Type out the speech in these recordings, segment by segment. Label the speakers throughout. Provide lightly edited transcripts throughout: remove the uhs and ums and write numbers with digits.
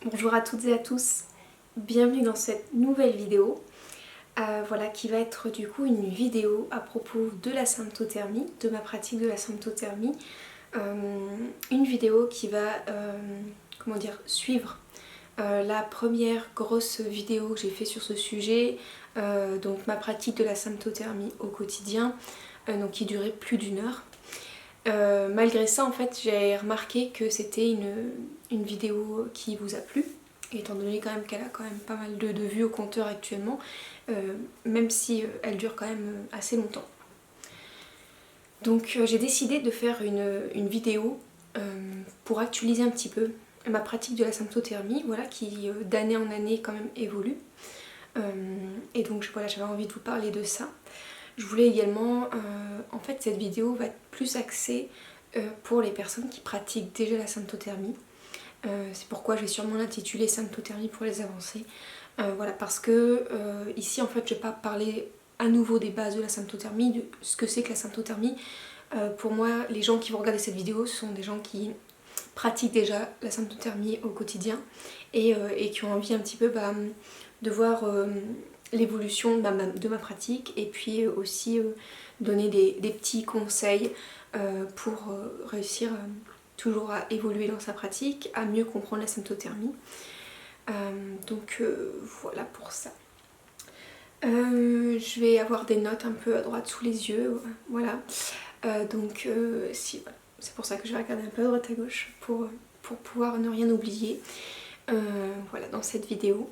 Speaker 1: Bonjour à toutes et à tous, bienvenue dans cette nouvelle vidéo voilà, qui va être du coup une vidéo à propos de la symptothermie, de ma pratique de la symptothermie. Une vidéo qui va comment dire, suivre la première grosse vidéo que j'ai fait sur ce sujet, donc ma pratique de la symptothermie au quotidien, donc qui durait plus d'1 heure. Malgré ça, en fait, j'ai remarqué que c'était une vidéo qui vous a plu, étant donné quand même qu'elle a quand même pas mal de vues au compteur actuellement, même si elle dure quand même assez longtemps. Donc j'ai décidé de faire une vidéo pour actualiser un petit peu ma pratique de la symptothermie, voilà, qui d'année en année quand même évolue. Et donc voilà, j'avais envie de vous parler de ça. Je voulais également, en fait cette vidéo va être plus axée pour les personnes qui pratiquent déjà la symptothermie. C'est pourquoi je vais sûrement l'intituler symptothermie pour les avancées. Voilà, parce que ici en fait je vais pas parler à nouveau des bases de la symptothermie, de ce que c'est que la symptothermie. Pour moi, les gens qui vont regarder cette vidéo, ce sont des gens qui pratiquent déjà la symptothermie au quotidien et qui ont envie un petit peu de voir l'évolution de ma pratique et puis aussi donner des petits conseils pour réussir toujours à évoluer dans sa pratique, à mieux comprendre la symptothermie. Donc voilà pour ça. Je vais avoir des notes un peu à droite sous les yeux, voilà. Donc si, voilà. C'est pour ça que je vais regarder un peu à droite à gauche pour pouvoir ne rien oublier voilà, dans cette vidéo.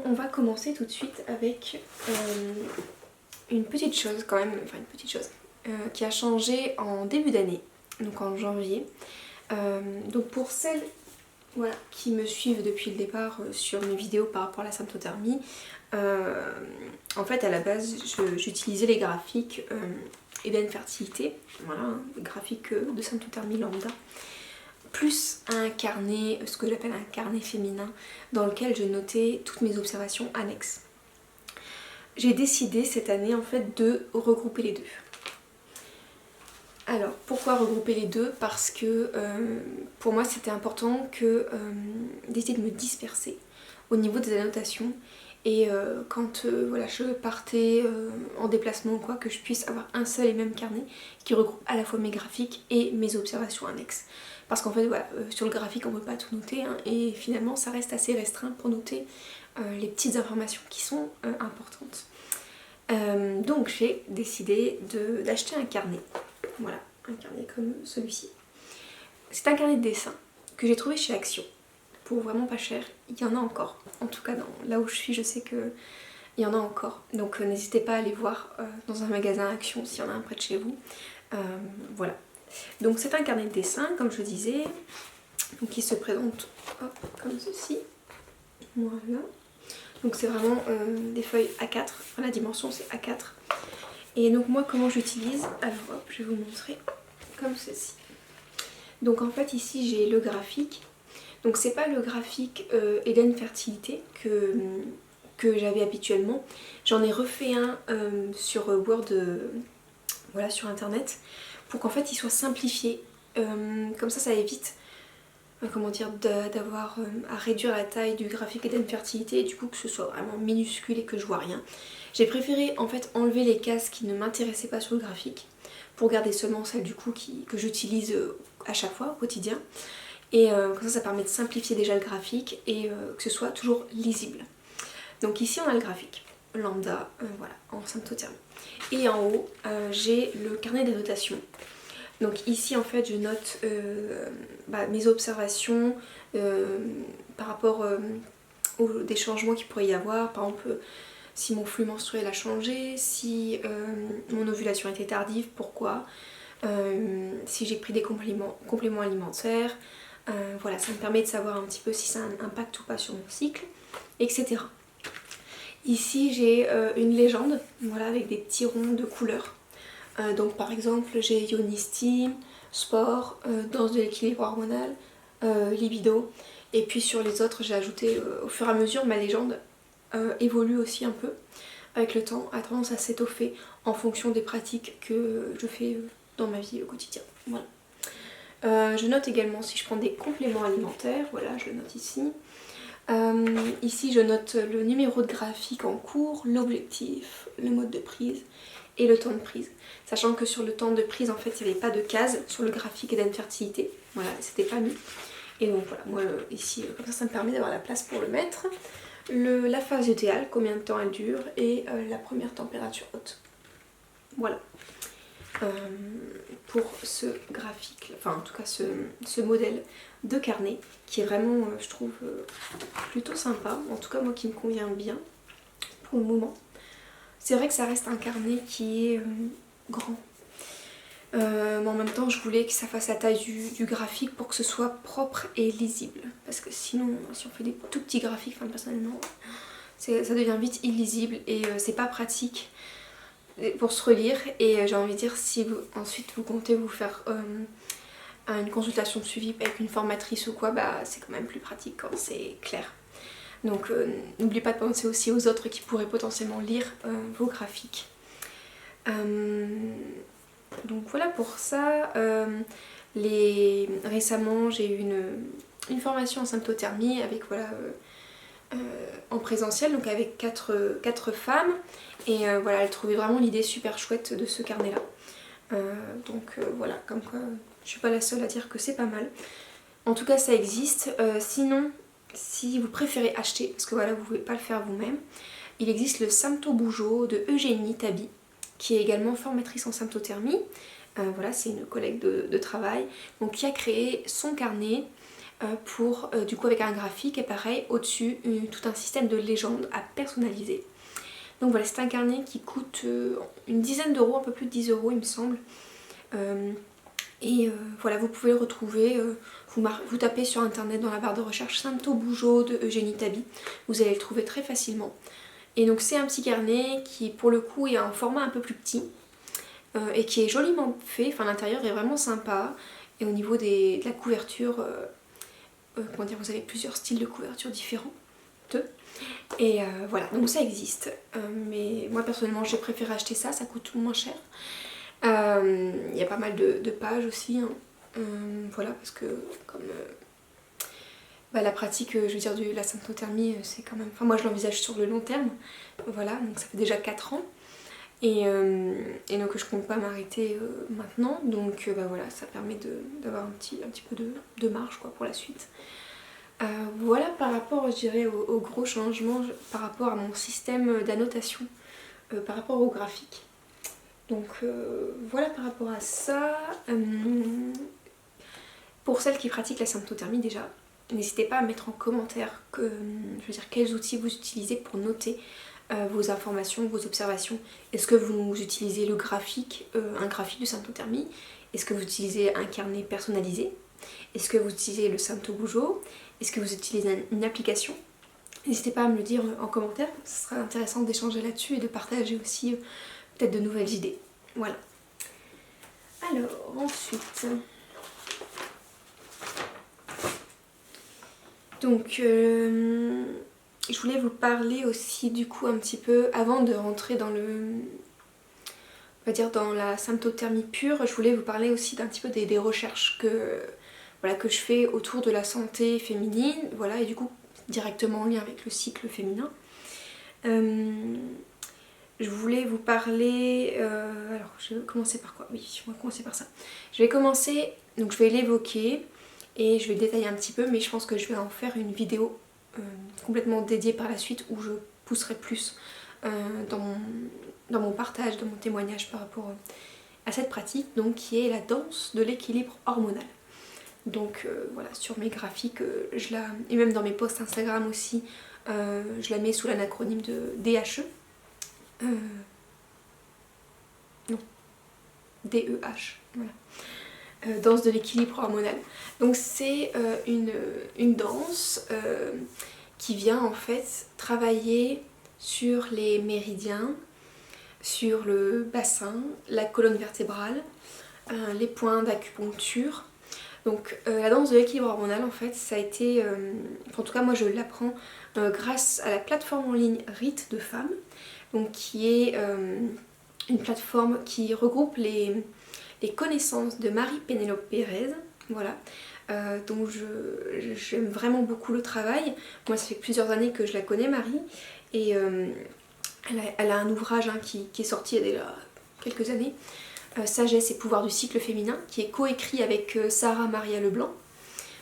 Speaker 1: On va commencer tout de suite avec une petite chose quand même, enfin une petite chose qui a changé en début d'année, donc en janvier. Donc pour celles voilà, qui me suivent depuis le départ sur mes vidéos par rapport à la symptothermie, en fait à la base j'utilisais les graphiques Eden Fertilité, voilà, les graphiques de symptothermie lambda, plus un carnet, ce que j'appelle un carnet féminin, dans lequel je notais toutes mes observations annexes. J'ai décidé cette année en fait de regrouper les deux. Alors pourquoi regrouper les deux? Parce que pour moi c'était important d'essayer de me disperser au niveau des annotations et quand voilà, je partais en déplacement ou quoi, que je puisse avoir un seul et même carnet qui regroupe à la fois mes graphiques et mes observations annexes. Parce qu'en fait voilà, sur le graphique on ne peut pas tout noter hein, et finalement ça reste assez restreint pour noter les petites informations qui sont importantes. Donc j'ai décidé d'acheter un carnet, voilà, un carnet comme celui-ci. C'est un carnet de dessin que j'ai trouvé chez Action, pour vraiment pas cher, il y en a encore, en tout cas là où je suis je sais qu'il y en a encore, donc n'hésitez pas à aller voir dans un magasin Action s'il y en a un près de chez vous, voilà. Donc c'est un carnet de dessin comme je disais, donc qui se présente hop, comme ceci, voilà. Donc c'est vraiment des feuilles A4, la dimension c'est A4. Et donc moi comment j'utilise, alors hop, je vais vous montrer comme ceci. Donc en fait ici j'ai le graphique, donc c'est pas le graphique Eden Fertilité que j'avais habituellement. J'en ai refait un sur Word, voilà, sur internet, pour qu'en fait il soit simplifié, comme ça évite comment dire, d'avoir à réduire la taille du graphique Eden Fertilité et du coup que ce soit vraiment minuscule et que je vois rien. J'ai préféré en fait enlever les cases qui ne m'intéressaient pas sur le graphique pour garder seulement celles du coup que j'utilise à chaque fois au quotidien. Et comme ça permet de simplifier déjà le graphique et que ce soit toujours lisible. Donc ici on a le graphique lambda, voilà, en symptothermie. Et en haut j'ai le carnet d'annotation. Donc ici en fait je note mes observations par rapport aux des changements qu'il pourrait y avoir, par exemple si mon flux menstruel a changé, si mon ovulation était tardive, pourquoi, si j'ai pris des compléments alimentaires, voilà, ça me permet de savoir un petit peu si ça a un impact ou pas sur mon cycle, etc. Ici j'ai une légende, voilà, avec des petits ronds de couleurs. Donc par exemple j'ai Ionisti, sport, danse de l'équilibre hormonal, libido, et puis sur les autres j'ai ajouté au fur et à mesure, ma légende évolue aussi un peu avec le temps, a tendance à s'étoffer en fonction des pratiques que je fais dans ma vie au quotidien. Voilà. Je note également si je prends des compléments alimentaires, voilà je le note ici. Ici je note le numéro de graphique en cours, l'objectif, le mode de prise et le temps de prise. Sachant que sur le temps de prise en fait il n'y avait pas de case sur le graphique d'infertilité, voilà c'était pas mis. Et donc voilà, moi ici comme ça me permet d'avoir la place pour le mettre. La phase idéale, combien de temps elle dure et la première température haute. Voilà. Pour ce graphique, enfin en tout cas ce modèle de carnet qui est vraiment je trouve plutôt sympa, en tout cas moi qui me convient bien pour le moment. C'est vrai que ça reste un carnet qui est grand, mais en même temps je voulais que ça fasse la taille du graphique pour que ce soit propre et lisible, parce que sinon si on fait des tout petits graphiques, enfin personnellement ça devient vite illisible et c'est pas pratique pour se relire. Et j'ai envie de dire, si ensuite vous comptez vous faire une consultation de suivi avec une formatrice ou quoi, bah c'est quand même plus pratique quand c'est clair. Donc n'oubliez pas de penser aussi aux autres qui pourraient potentiellement lire vos graphiques. Donc voilà pour ça. Récemment j'ai eu une formation en symptothermie avec voilà en présentiel, donc avec quatre femmes, et voilà, elles trouvaient vraiment l'idée super chouette de ce carnet là. Voilà, comme quoi je suis pas la seule à dire que c'est pas mal. En tout cas ça existe. Sinon si vous préférez acheter, parce que voilà vous pouvez pas le faire vous-même, il existe le Sympto Bougeot de Eugénie Tabi, qui est également formatrice en symptothermie. Voilà, c'est une collègue de travail, donc qui a créé son carnet pour du coup avec un graphique et pareil au-dessus tout un système de légendes à personnaliser. Donc voilà, c'est un carnet qui coûte une dizaine d'euros, un peu plus de 10 euros il me semble. Voilà, vous pouvez le retrouver, vous tapez sur internet dans la barre de recherche Sympto Bougeot de Eugénie Tabi, vous allez le trouver très facilement. Et donc c'est un petit carnet qui pour le coup est un format un peu plus petit et qui est joliment fait, enfin l'intérieur est vraiment sympa, et au niveau de la couverture, comment dire, vous avez plusieurs styles de couverture différents. Et voilà, donc ça existe. Mais moi personnellement j'ai préféré acheter ça, ça coûte moins cher. Il y a pas mal de pages aussi. Hein. Voilà, parce que comme la pratique, je veux dire, de la symptothermie, c'est quand même... Enfin moi je l'envisage sur le long terme. Voilà, donc ça fait déjà 4 ans. Et donc je compte pas m'arrêter maintenant. Donc voilà, ça permet d'avoir un petit peu de marge quoi, pour la suite. Voilà par rapport, je dirais, aux gros changements par rapport à mon système d'annotation, par rapport au graphique. Donc voilà par rapport à ça. Pour celles qui pratiquent la symptothermie déjà, n'hésitez pas à mettre en commentaire je veux dire, quels outils vous utilisez pour noter vos informations, vos observations. Est-ce que vous utilisez le graphique, un graphique de symptothermie? Est-ce que vous utilisez un carnet personnalisé? Est-ce que vous utilisez le Sympto Bougeot? Est-ce que vous utilisez une application? N'hésitez pas à me le dire en commentaire, ce sera intéressant d'échanger là-dessus et de partager aussi peut-être de nouvelles idées. Voilà. Alors, ensuite... Donc, je voulais vous parler aussi du coup un petit peu, avant de rentrer dans on va dire dans la symptothermie pure, je voulais vous parler aussi d'un petit peu des recherches que je fais autour de la santé féminine, voilà, et du coup directement en lien avec le cycle féminin. Je voulais vous parler... alors, je vais commencer par quoi? Oui, on va commencer par ça. Je vais commencer, donc je vais l'évoquer et je vais détailler un petit peu, mais je pense que je vais en faire une vidéo complètement dédiée par la suite où je pousserai plus dans mon partage, dans mon témoignage par rapport à cette pratique, donc qui est la danse de l'équilibre hormonal. Donc voilà, sur mes graphiques, et même dans mes posts Instagram aussi, je la mets sous l'acronyme de DHE. Non, DEH, voilà. Danse de l'équilibre hormonal. Donc c'est une danse qui vient en fait travailler sur les méridiens, sur le bassin, la colonne vertébrale, les points d'acupuncture. Donc la danse de l'équilibre hormonal en fait ça a été, en tout cas moi je l'apprends grâce à la plateforme en ligne Rite de Femmes, donc qui est une plateforme qui regroupe les connaissances de Marie-Pénélope Pérez, Voilà, donc j'aime vraiment beaucoup le travail. Moi ça fait plusieurs années que je la connais, Marie, et elle a un ouvrage hein, qui est sorti il y a déjà quelques années, Sagesse et pouvoir du cycle féminin, qui est coécrit avec Sarah Maria Leblanc.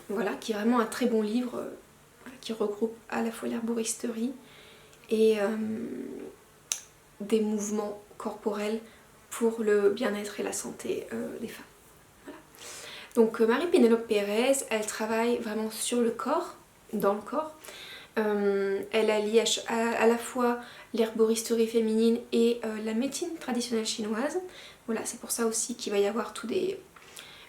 Speaker 1: Voilà, qui est vraiment un très bon livre qui regroupe à la fois l'herboristerie et des mouvements corporels pour le bien-être et la santé des femmes. Voilà. Donc Marie-Pénélope Pérez, elle travaille vraiment sur le corps, dans le corps. Elle allie à la fois l'herboristerie féminine et la médecine traditionnelle chinoise. Voilà, c'est pour ça aussi qu'il va y avoir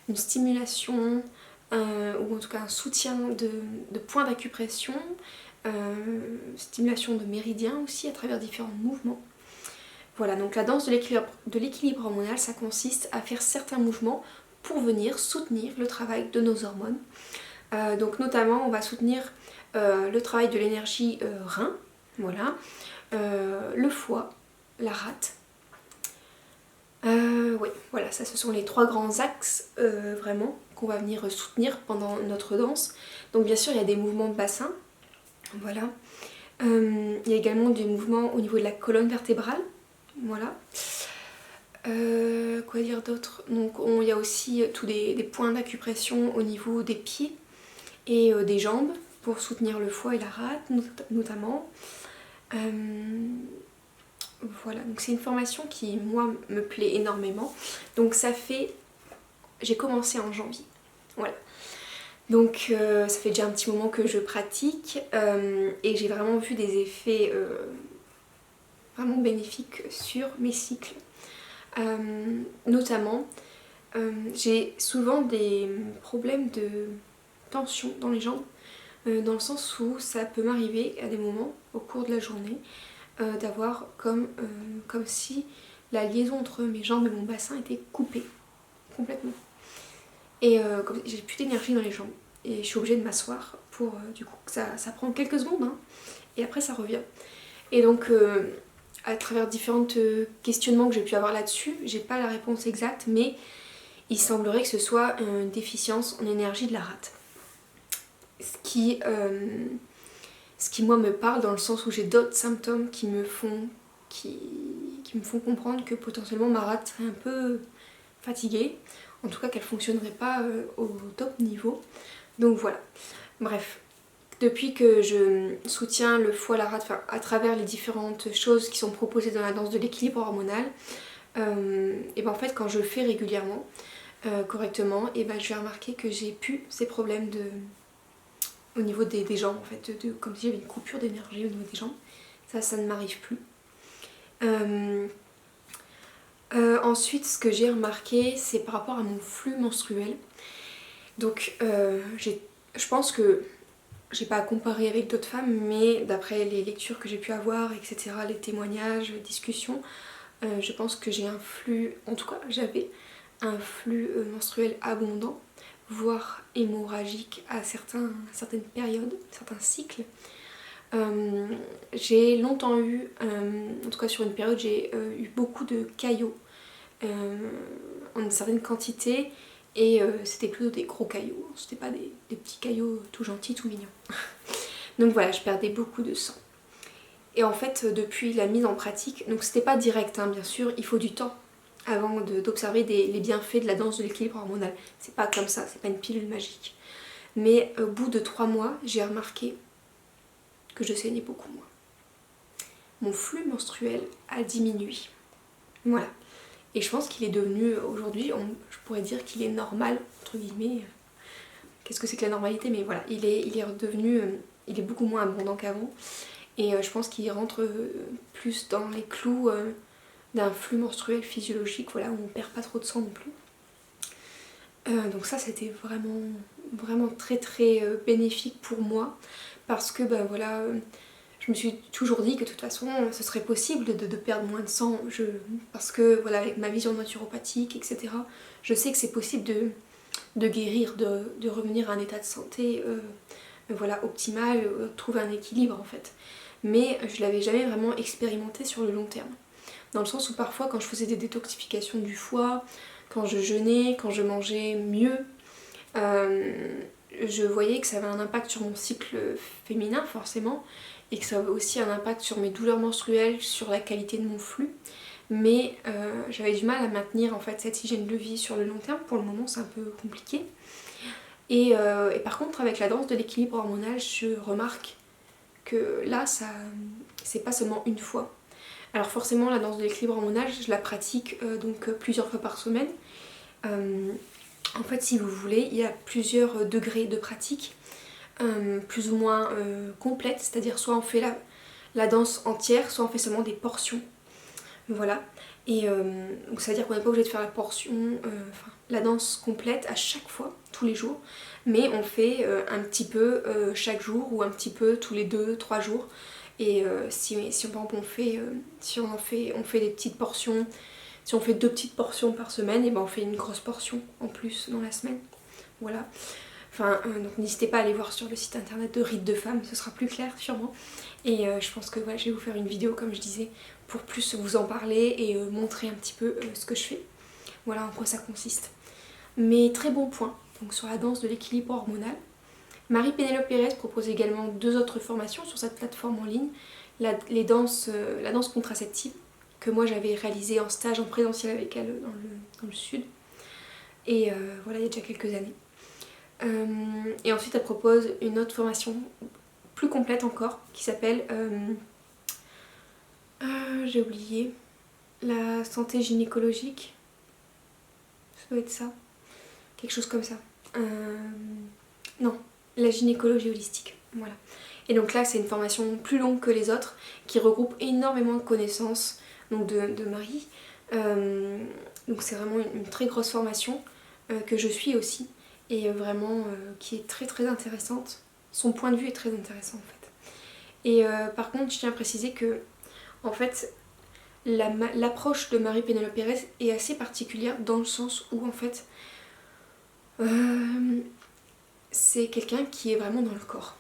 Speaker 1: une stimulation, ou en tout cas un soutien de points d'acupression, stimulation de méridiens aussi à travers différents mouvements. Voilà, donc la danse de l'équilibre hormonal, ça consiste à faire certains mouvements pour venir soutenir le travail de nos hormones. Donc notamment, on va soutenir le travail de l'énergie rein, voilà, le foie, la rate. Oui, voilà, ça ce sont les 3 grands axes vraiment qu'on va venir soutenir pendant notre danse. Donc bien sûr, il y a des mouvements de bassin, voilà. Il y a également des mouvements au niveau de la colonne vertébrale, voilà. Quoi dire d'autre? Donc il y a aussi tous des points d'acupression au niveau des pieds et des jambes pour soutenir le foie et la rate notamment. Voilà, donc c'est une formation qui moi me plaît énormément. Donc j'ai commencé en janvier. Voilà. Donc ça fait déjà un petit moment que je pratique et j'ai vraiment vu des effets vraiment bénéfiques sur mes cycles. Notamment, j'ai souvent des problèmes de tension dans les jambes, dans le sens où ça peut m'arriver à des moments au cours de la journée d'avoir comme si la liaison entre mes jambes et mon bassin était coupée complètement. Et j'ai plus d'énergie dans les jambes et je suis obligée de m'asseoir pour du coup ça prend quelques secondes hein, et après ça revient. Et donc à travers différents questionnements que j'ai pu avoir là-dessus, j'ai pas la réponse exacte, mais il semblerait que ce soit une déficience en énergie de la rate. Ce qui moi me parle dans le sens où j'ai d'autres symptômes qui me font comprendre que potentiellement ma rate serait un peu fatiguée, en tout cas qu'elle fonctionnerait pas au top niveau. Donc voilà, bref. Depuis que je soutiens le foie, la rate, à travers les différentes choses qui sont proposées dans la danse de l'équilibre hormonal, et ben en fait quand je le fais régulièrement, correctement, et ben je vais remarquer que j'ai plus ces problèmes au niveau des jambes en fait, comme si j'avais une coupure d'énergie au niveau des jambes. Ça ne m'arrive plus. Ensuite, ce que j'ai remarqué, c'est par rapport à mon flux menstruel. Donc je pense que j'ai pas à comparer avec d'autres femmes, mais d'après les lectures que j'ai pu avoir, etc., les témoignages, les discussions, je pense que j'ai un flux, en tout cas j'avais un flux menstruel abondant, voire hémorragique à certaines périodes, certains cycles. J'ai longtemps eu, en tout cas sur une période, j'ai eu beaucoup de caillots en une certaine quantité. Et c'était plutôt des gros caillots, c'était pas des petits caillots tout gentils, tout mignons. Donc voilà, je perdais beaucoup de sang. Et en fait, depuis la mise en pratique, donc c'était pas direct, hein, bien sûr, il faut du temps avant d'observer les bienfaits de la danse de l'équilibre hormonal. C'est pas comme ça, c'est pas une pilule magique. Mais au bout de 3 mois, j'ai remarqué que je saignais beaucoup moins. Mon flux menstruel a diminué. Voilà. Et je pense qu'il est devenu, aujourd'hui, je pourrais dire qu'il est normal, entre guillemets. Qu'est-ce que c'est que la normalité? Mais voilà, il est redevenu, il est beaucoup moins abondant qu'avant. Et je pense qu'il rentre plus dans les clous d'un flux menstruel physiologique, voilà, où on perd pas trop de sang non plus. Donc ça, c'était vraiment, vraiment très très bénéfique pour moi. Parce que, ben voilà... je me suis toujours dit que de toute façon ce serait possible de perdre moins de sang parce que voilà, avec ma vision naturopathique, etc., je sais que c'est possible de guérir, de revenir à un état de santé voilà, optimal, trouver un équilibre en fait. Mais je l'avais jamais vraiment expérimenté sur le long terme. Dans le sens où parfois quand je faisais des détoxifications du foie, quand je jeûnais, quand je mangeais mieux, je voyais que ça avait un impact sur mon cycle féminin forcément, et que ça avait aussi un impact sur mes douleurs menstruelles, sur la qualité de mon flux. Mais j'avais du mal à maintenir en fait cette hygiène de vie sur le long terme. Pour le moment c'est un peu compliqué. Et par contre avec la danse de l'équilibre hormonal, je remarque que là c'est pas seulement une fois. Alors forcément la danse de l'équilibre hormonal je la pratique plusieurs fois par semaine. En fait si vous voulez il y a plusieurs degrés de pratique, plus ou moins complètes, c'est-à-dire soit on fait la danse entière, soit on fait seulement des portions. Voilà. Et donc ça veut dire qu'on n'est pas obligé de faire la danse complète à chaque fois, tous les jours, mais on fait un petit peu chaque jour ou un petit peu tous les 2-3 jours. Et si par exemple on fait des petites portions, si on fait 2 petites portions par semaine, et ben on fait une grosse portion en plus dans la semaine. Voilà. Donc n'hésitez pas à aller voir sur le site internet de Rites de Femmes, ce sera plus clair sûrement. Et je pense que je vais vous faire une vidéo comme je disais pour plus vous en parler et montrer un petit peu ce que je fais. Voilà en quoi ça consiste. Mais très bon point donc sur la danse de l'équilibre hormonal. Marie-Pénélope Pérez propose également 2 autres formations sur cette plateforme en ligne. La danse contraceptive que moi j'avais réalisée en stage en présentiel avec elle dans le sud. Et voilà, il y a déjà quelques années. Et ensuite elle propose une autre formation plus complète encore qui s'appelle j'ai oublié, la santé gynécologique, ça doit être ça, quelque chose comme ça. Non, la gynécologie holistique, voilà. Et donc là c'est une formation plus longue que les autres qui regroupe énormément de connaissances donc de Marie. Donc c'est vraiment une très grosse formation que je suis aussi et vraiment qui est très très intéressante. Son point de vue est très intéressant en fait. Et par contre je tiens à préciser que en fait l'approche de Marie-Pénélope Pérez est assez particulière dans le sens où en fait c'est quelqu'un qui est vraiment dans le corps.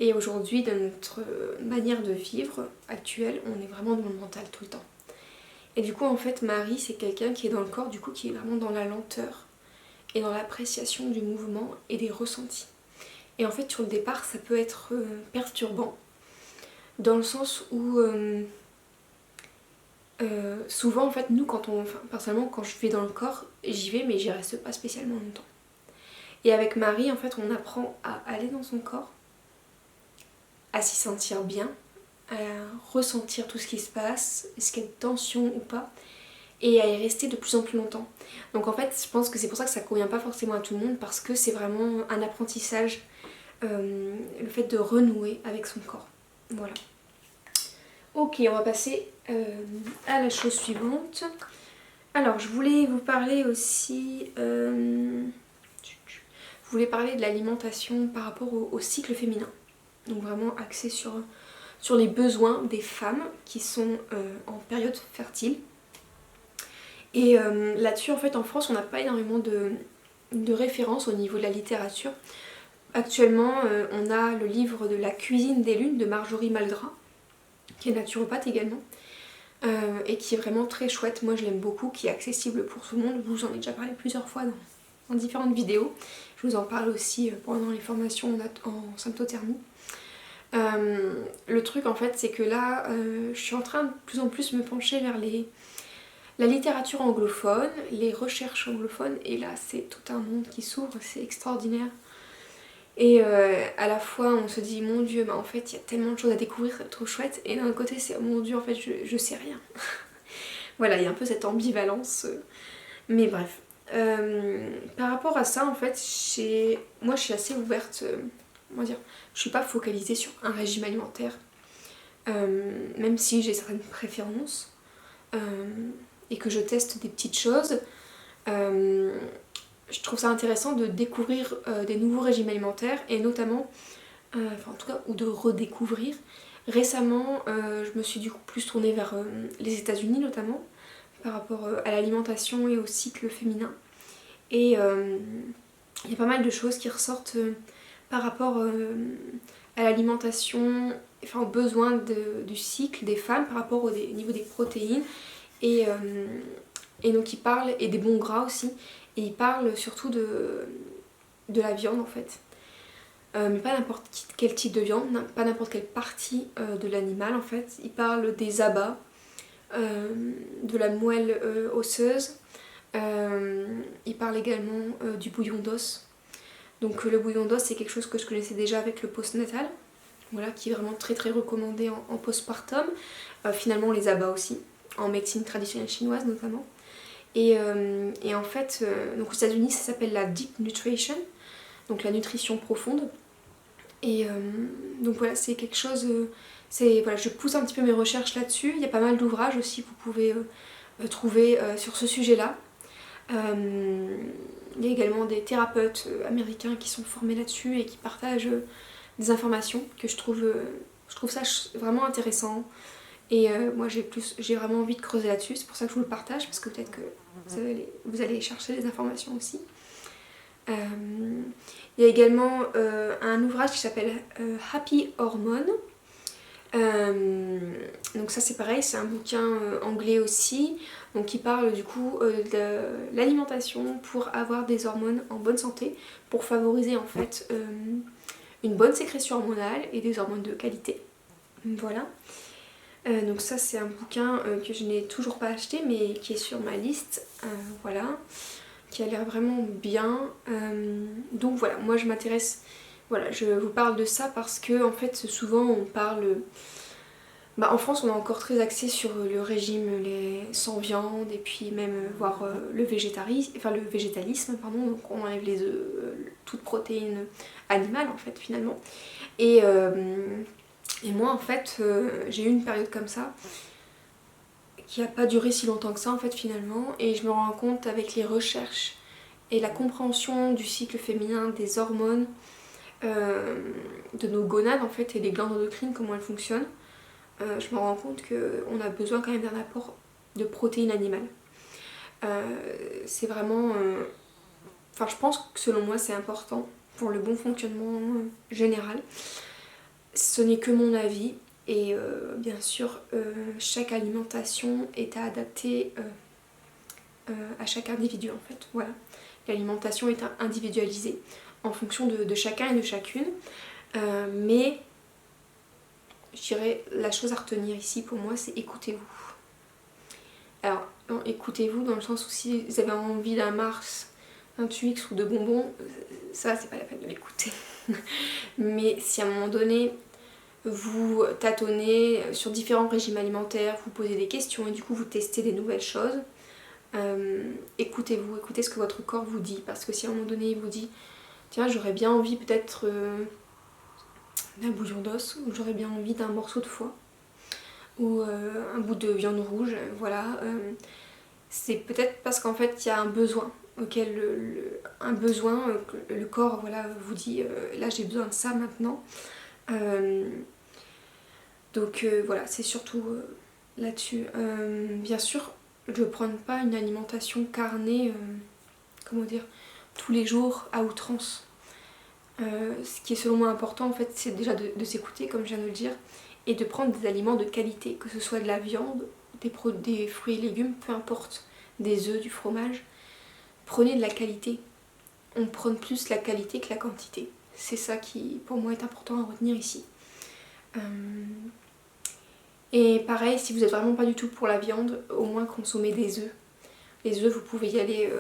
Speaker 1: Et aujourd'hui dans notre manière de vivre actuelle, on est vraiment dans le mental tout le temps. Et du coup en fait Marie c'est quelqu'un qui est dans le corps, du coup qui est vraiment dans la lenteur et dans l'appréciation du mouvement et des ressentis. Et en fait sur le départ ça peut être perturbant dans le sens où souvent en fait nous personnellement quand je vais dans le corps j'y vais mais j'y reste pas spécialement longtemps. Et avec Marie en fait on apprend à aller dans son corps, à s'y sentir bien, à ressentir tout ce qui se passe, est-ce qu'il y a une tension ou pas, et à y rester de plus en plus longtemps. Donc en fait je pense que c'est pour ça que ça convient pas forcément à tout le monde parce que c'est vraiment un apprentissage, le fait de renouer avec son corps. Voilà. Ok, on va passer à la chose suivante. Alors je voulais vous parler aussi, je voulais parler de l'alimentation par rapport au cycle féminin. Donc vraiment axé sur les besoins des femmes qui sont en période fertile. Et là-dessus en fait en France on n'a pas énormément de références au niveau de la littérature. Actuellement on a le livre de La cuisine des lunes de Marjorie Malgras, qui est naturopathe également, et qui est vraiment très chouette, moi je l'aime beaucoup, qui est accessible pour tout le monde, je vous en ai déjà parlé plusieurs fois dans différentes vidéos, je vous en parle aussi pendant les formations en symptothermie. Le truc en fait c'est que là je suis en train de plus en plus me pencher vers la littérature anglophone, les recherches anglophones, et là c'est tout un monde qui s'ouvre, c'est extraordinaire. Et à la fois on se dit mon dieu, bah en fait il y a tellement de choses à découvrir, c'est trop chouette, et d'un autre côté c'est mon dieu en fait je sais rien. Voilà, il y a un peu cette ambivalence, mais bref. Par rapport à ça en fait, moi je suis assez ouverte, comment dire, je suis pas focalisée sur un régime alimentaire, même si j'ai certaines préférences et que je teste des petites choses. Je trouve ça intéressant de découvrir des nouveaux régimes alimentaires et notamment, en tout cas, ou de redécouvrir. Récemment, je me suis du coup plus tournée vers les États-Unis notamment, par rapport à l'alimentation et au cycle féminin. Et il y a pas mal de choses qui ressortent par rapport à l'alimentation, enfin aux besoins du cycle des femmes par rapport au niveau des protéines et donc ils parlent, et des bons gras aussi, et il parle surtout de la viande en fait. Mais pas n'importe quel type de viande, pas n'importe quelle partie de l'animal en fait. Il parle des abats, de la moelle osseuse, il parle également du bouillon d'os. Donc le bouillon d'os c'est quelque chose que je connaissais déjà avec le postnatal, voilà, qui est vraiment très très recommandé en postpartum. Finalement les abats aussi, en médecine traditionnelle chinoise notamment. Et en fait, donc aux États-Unis ça s'appelle la deep nutrition, donc la nutrition profonde. Et donc voilà, c'est quelque chose, voilà, je pousse un petit peu mes recherches là-dessus. Il y a pas mal d'ouvrages aussi que vous pouvez trouver sur ce sujet-là. Il y a également des thérapeutes américains qui sont formés là-dessus et qui partagent des informations que je trouve ça vraiment intéressant. Et moi j'ai vraiment envie de creuser là-dessus, c'est pour ça que je vous le partage, parce que peut-être que vous allez chercher des informations aussi. Il y a également un ouvrage qui s'appelle Happy Hormone. Donc ça c'est pareil, c'est un bouquin anglais aussi, donc qui parle du coup de l'alimentation pour avoir des hormones en bonne santé, pour favoriser en fait une bonne sécrétion hormonale et des hormones de qualité. Voilà. Donc ça c'est un bouquin que je n'ai toujours pas acheté mais qui est sur ma liste, voilà, qui a l'air vraiment bien. Donc voilà, moi je m'intéresse, voilà, je vous parle de ça parce que en fait souvent on parle, en France on est encore très axé sur le régime sans viande et puis même voire le végétalisme pardon, donc on enlève les œufs, toute protéine animale en fait finalement. Et moi en fait j'ai eu une période comme ça qui n'a pas duré si longtemps que ça en fait finalement, et je me rends compte avec les recherches et la compréhension du cycle féminin, des hormones, de nos gonades en fait et des glandes endocrines, comment elles fonctionnent, je me rends compte qu'on a besoin quand même d'un apport de protéines animales. C'est vraiment... je pense que selon moi c'est important pour le bon fonctionnement général. Ce n'est que mon avis et bien sûr chaque alimentation est à adapter à chaque individu en fait, voilà. L'alimentation est individualisée en fonction de chacun et de chacune, mais je dirais la chose à retenir ici pour moi c'est écoutez-vous. Alors écoutez-vous dans le sens où si vous avez envie d'un Mars, d'un Twix ou de bonbons, ça c'est pas la peine de l'écouter. Mais si à un moment donné vous tâtonnez sur différents régimes alimentaires, vous posez des questions et du coup vous testez des nouvelles choses, écoutez-vous, écoutez ce que votre corps vous dit, parce que si à un moment donné il vous dit tiens j'aurais bien envie peut-être d'un bouillon d'os, ou j'aurais bien envie d'un morceau de foie ou un bout de viande rouge, voilà, c'est peut-être parce qu'en fait il y a un besoin auquel le corps voilà, vous dit là j'ai besoin de ça maintenant. Donc voilà, c'est surtout là-dessus. Bien sûr, je ne prends pas une alimentation carnée, comment dire, tous les jours à outrance. Ce qui est selon moi important en fait, c'est déjà de s'écouter comme je viens de le dire, et de prendre des aliments de qualité, que ce soit de la viande, des fruits et légumes, peu importe, des œufs, du fromage. Prenez de la qualité. On prend plus la qualité que la quantité. C'est ça qui pour moi est important à retenir ici. Et pareil, si vous n'êtes vraiment pas du tout pour la viande, au moins consommez des œufs. Les œufs, vous pouvez y aller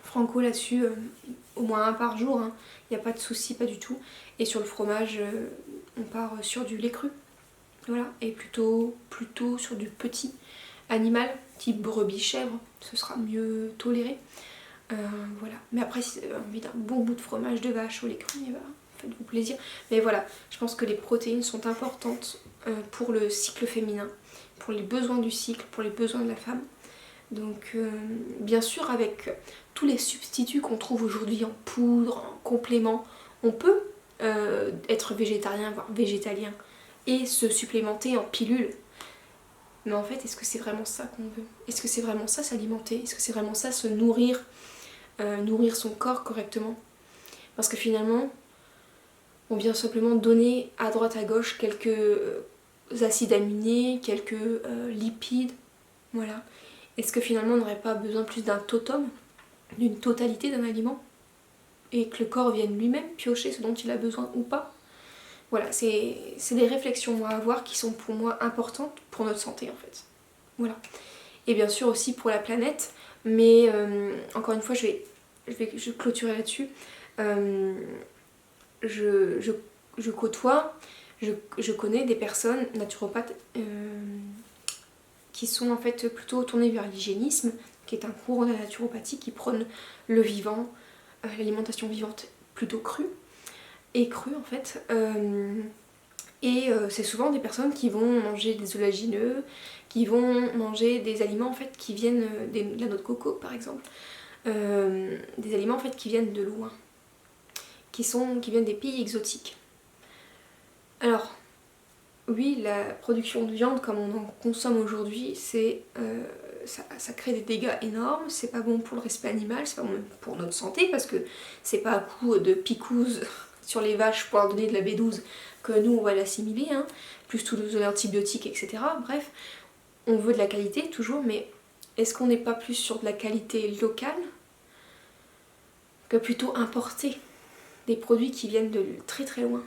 Speaker 1: franco là-dessus, au moins un par jour, hein. Il n'y a pas de souci, pas du tout. Et sur le fromage, on part sur du lait cru, voilà, et plutôt sur du petit animal, type brebis, chèvre, ce sera mieux toléré. Voilà. Mais après, si vous avez envie d'un bon bout de fromage de vache au lait cru, faites-vous plaisir. Mais voilà, je pense que les protéines sont importantes pour le cycle féminin, pour les besoins du cycle, pour les besoins de la femme. Donc bien sûr avec tous les substituts qu'on trouve aujourd'hui en poudre, en complément, on peut être végétarien, voire végétalien et se supplémenter en pilule. Mais en fait, est-ce que c'est vraiment ça qu'on veut? Est-ce que c'est vraiment ça s'alimenter? Est-ce que c'est vraiment ça se nourrir, nourrir son corps correctement? Parce que finalement, on vient simplement donner à droite à gauche quelques acides aminés, quelques lipides, voilà. Est-ce que finalement on n'aurait pas besoin plus d'un totum? d'une totalité d'un aliment et que le corps vienne lui-même piocher ce dont il a besoin ou pas. Voilà, c'est des réflexions à avoir qui sont pour moi importantes pour notre santé en fait. Voilà. Et bien sûr aussi pour la planète, mais encore une fois je vais clôturer là-dessus. Je côtoie, je connais des personnes naturopathes qui sont en fait plutôt tournées vers l'hygiénisme, qui est un courant de la naturopathie qui prône le vivant, l'alimentation vivante plutôt crue, et crue en fait. C'est souvent des personnes qui vont manger des oléagineux, qui vont manger des aliments en fait qui viennent de la noix de coco par exemple, des aliments en fait qui viennent de loin, qui viennent des pays exotiques. Alors oui, la production de viande comme on en consomme aujourd'hui, ça crée des dégâts énormes, c'est pas bon pour le respect animal, c'est pas bon pour notre santé parce que c'est pas à coup de picouse sur les vaches pour leur donner de la B12 que nous on va l'assimiler, hein, plus tous les antibiotiques, etc. Bref, on veut de la qualité toujours, mais est-ce qu'on n'est pas plus sur de la qualité locale que plutôt importer des produits qui viennent de très très loin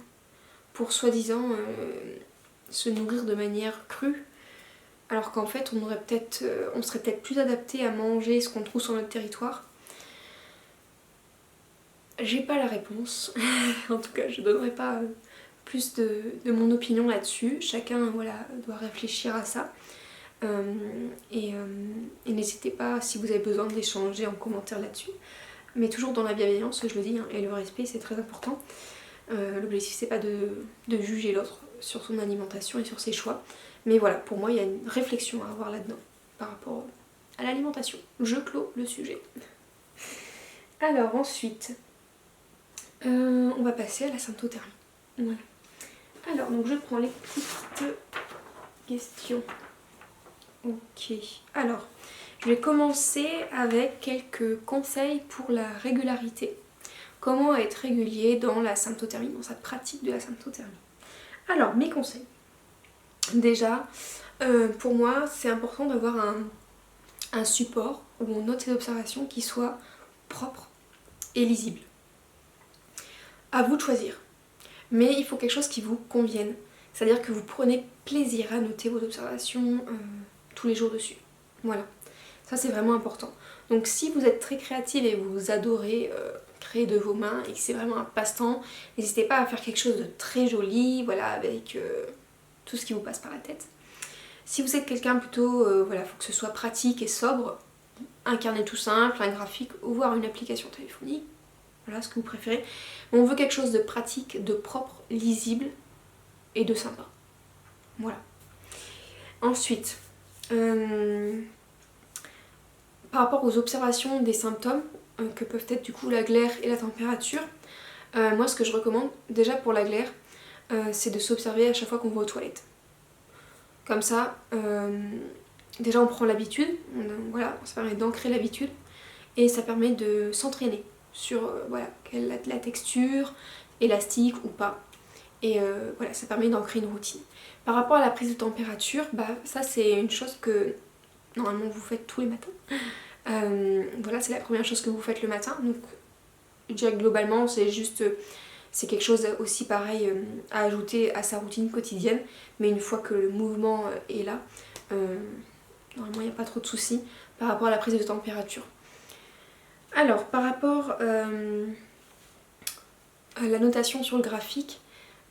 Speaker 1: pour soi-disant se nourrir de manière crue, alors qu'en fait on serait peut-être plus adapté à manger ce qu'on trouve sur notre territoire. J'ai pas la réponse, en tout cas je donnerai pas plus de mon opinion là-dessus, chacun voilà, doit réfléchir à ça. Et n'hésitez pas si vous avez besoin d'échanger en commentaire là-dessus, mais toujours dans la bienveillance, je le dis, hein, et le respect c'est très important. L'objectif c'est pas de juger l'autre sur son alimentation et sur ses choix, mais voilà, pour moi il y a une réflexion à avoir là-dedans par rapport à l'alimentation. Je clôt le sujet. Alors ensuite, on va passer à la symptothermie. Voilà. Alors donc je prends les petites questions. Ok, alors je vais commencer avec quelques conseils pour la régularité. Comment être régulier dans la symptothermie, dans sa pratique de la symptothermie. Alors, mes conseils. Déjà, pour moi, c'est important d'avoir un support où on note ses observations qui soit propre et lisible. À vous de choisir. Mais il faut quelque chose qui vous convienne. C'est-à-dire que vous prenez plaisir à noter vos observations tous les jours dessus. Voilà. Ça, c'est vraiment important. Donc, si vous êtes très créative et vous adorez créer de vos mains et que c'est vraiment un passe-temps, n'hésitez pas à faire quelque chose de très joli, voilà, avec tout ce qui vous passe par la tête. Si vous êtes quelqu'un plutôt, voilà, faut que ce soit pratique et sobre, un carnet tout simple, un graphique, ou voire une application téléphonique, voilà ce que vous préférez. Mais on veut quelque chose de pratique, de propre, lisible et de sympa. Voilà. Ensuite, par rapport aux observations des symptômes, que peuvent être du coup la glaire et la température, moi ce que je recommande déjà pour la glaire, c'est de s'observer à chaque fois qu'on va aux toilettes. Comme ça, déjà on prend l'habitude, voilà, ça permet d'ancrer l'habitude et ça permet de s'entraîner sur voilà, la texture, élastique ou pas. Et voilà, ça permet d'ancrer une routine. Par rapport à la prise de température, bah, ça c'est une chose que normalement vous faites tous les matins. Voilà, c'est la première chose que vous faites le matin. Donc je dirais que globalement c'est quelque chose aussi pareil à ajouter à sa routine quotidienne, mais une fois que le mouvement est là, normalement il n'y a pas trop de soucis par rapport à la prise de température. Alors par rapport à la notation sur le graphique,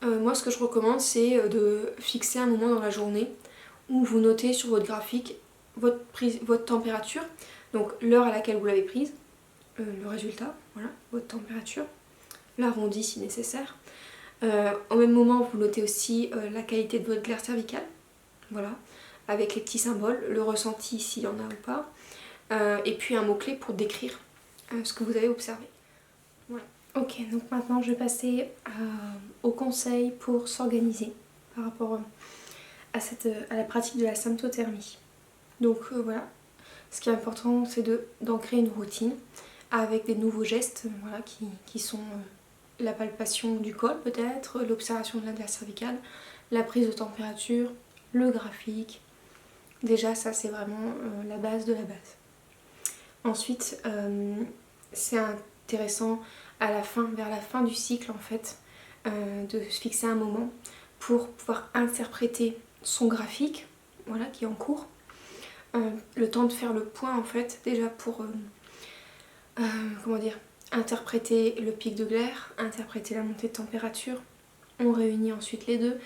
Speaker 1: moi ce que je recommande c'est de fixer un moment dans la journée où vous notez sur votre graphique votre température, donc l'heure à laquelle vous l'avez prise, le résultat, voilà, votre température, l'arrondi si nécessaire. Au même moment, vous notez aussi la qualité de votre glaire cervicale, voilà, avec les petits symboles, le ressenti s'il y en a ou pas, et puis un mot-clé pour décrire ce que vous avez observé. Voilà. Ok, donc maintenant je vais passer au conseil pour s'organiser par rapport à la pratique de la symptothermie. Donc voilà, ce qui est important c'est d'ancrer une routine avec des nouveaux gestes voilà, qui sont la palpation du col peut-être, l'observation de la glaire cervicale, la prise de température, le graphique. Déjà ça c'est vraiment la base de la base. Ensuite, c'est intéressant à la fin, vers la fin du cycle en fait, de se fixer un moment pour pouvoir interpréter son graphique, voilà, qui est en cours. Le temps de faire le point en fait, déjà pour comment dire, interpréter le pic de glaire, interpréter la montée de température. On réunit ensuite les deux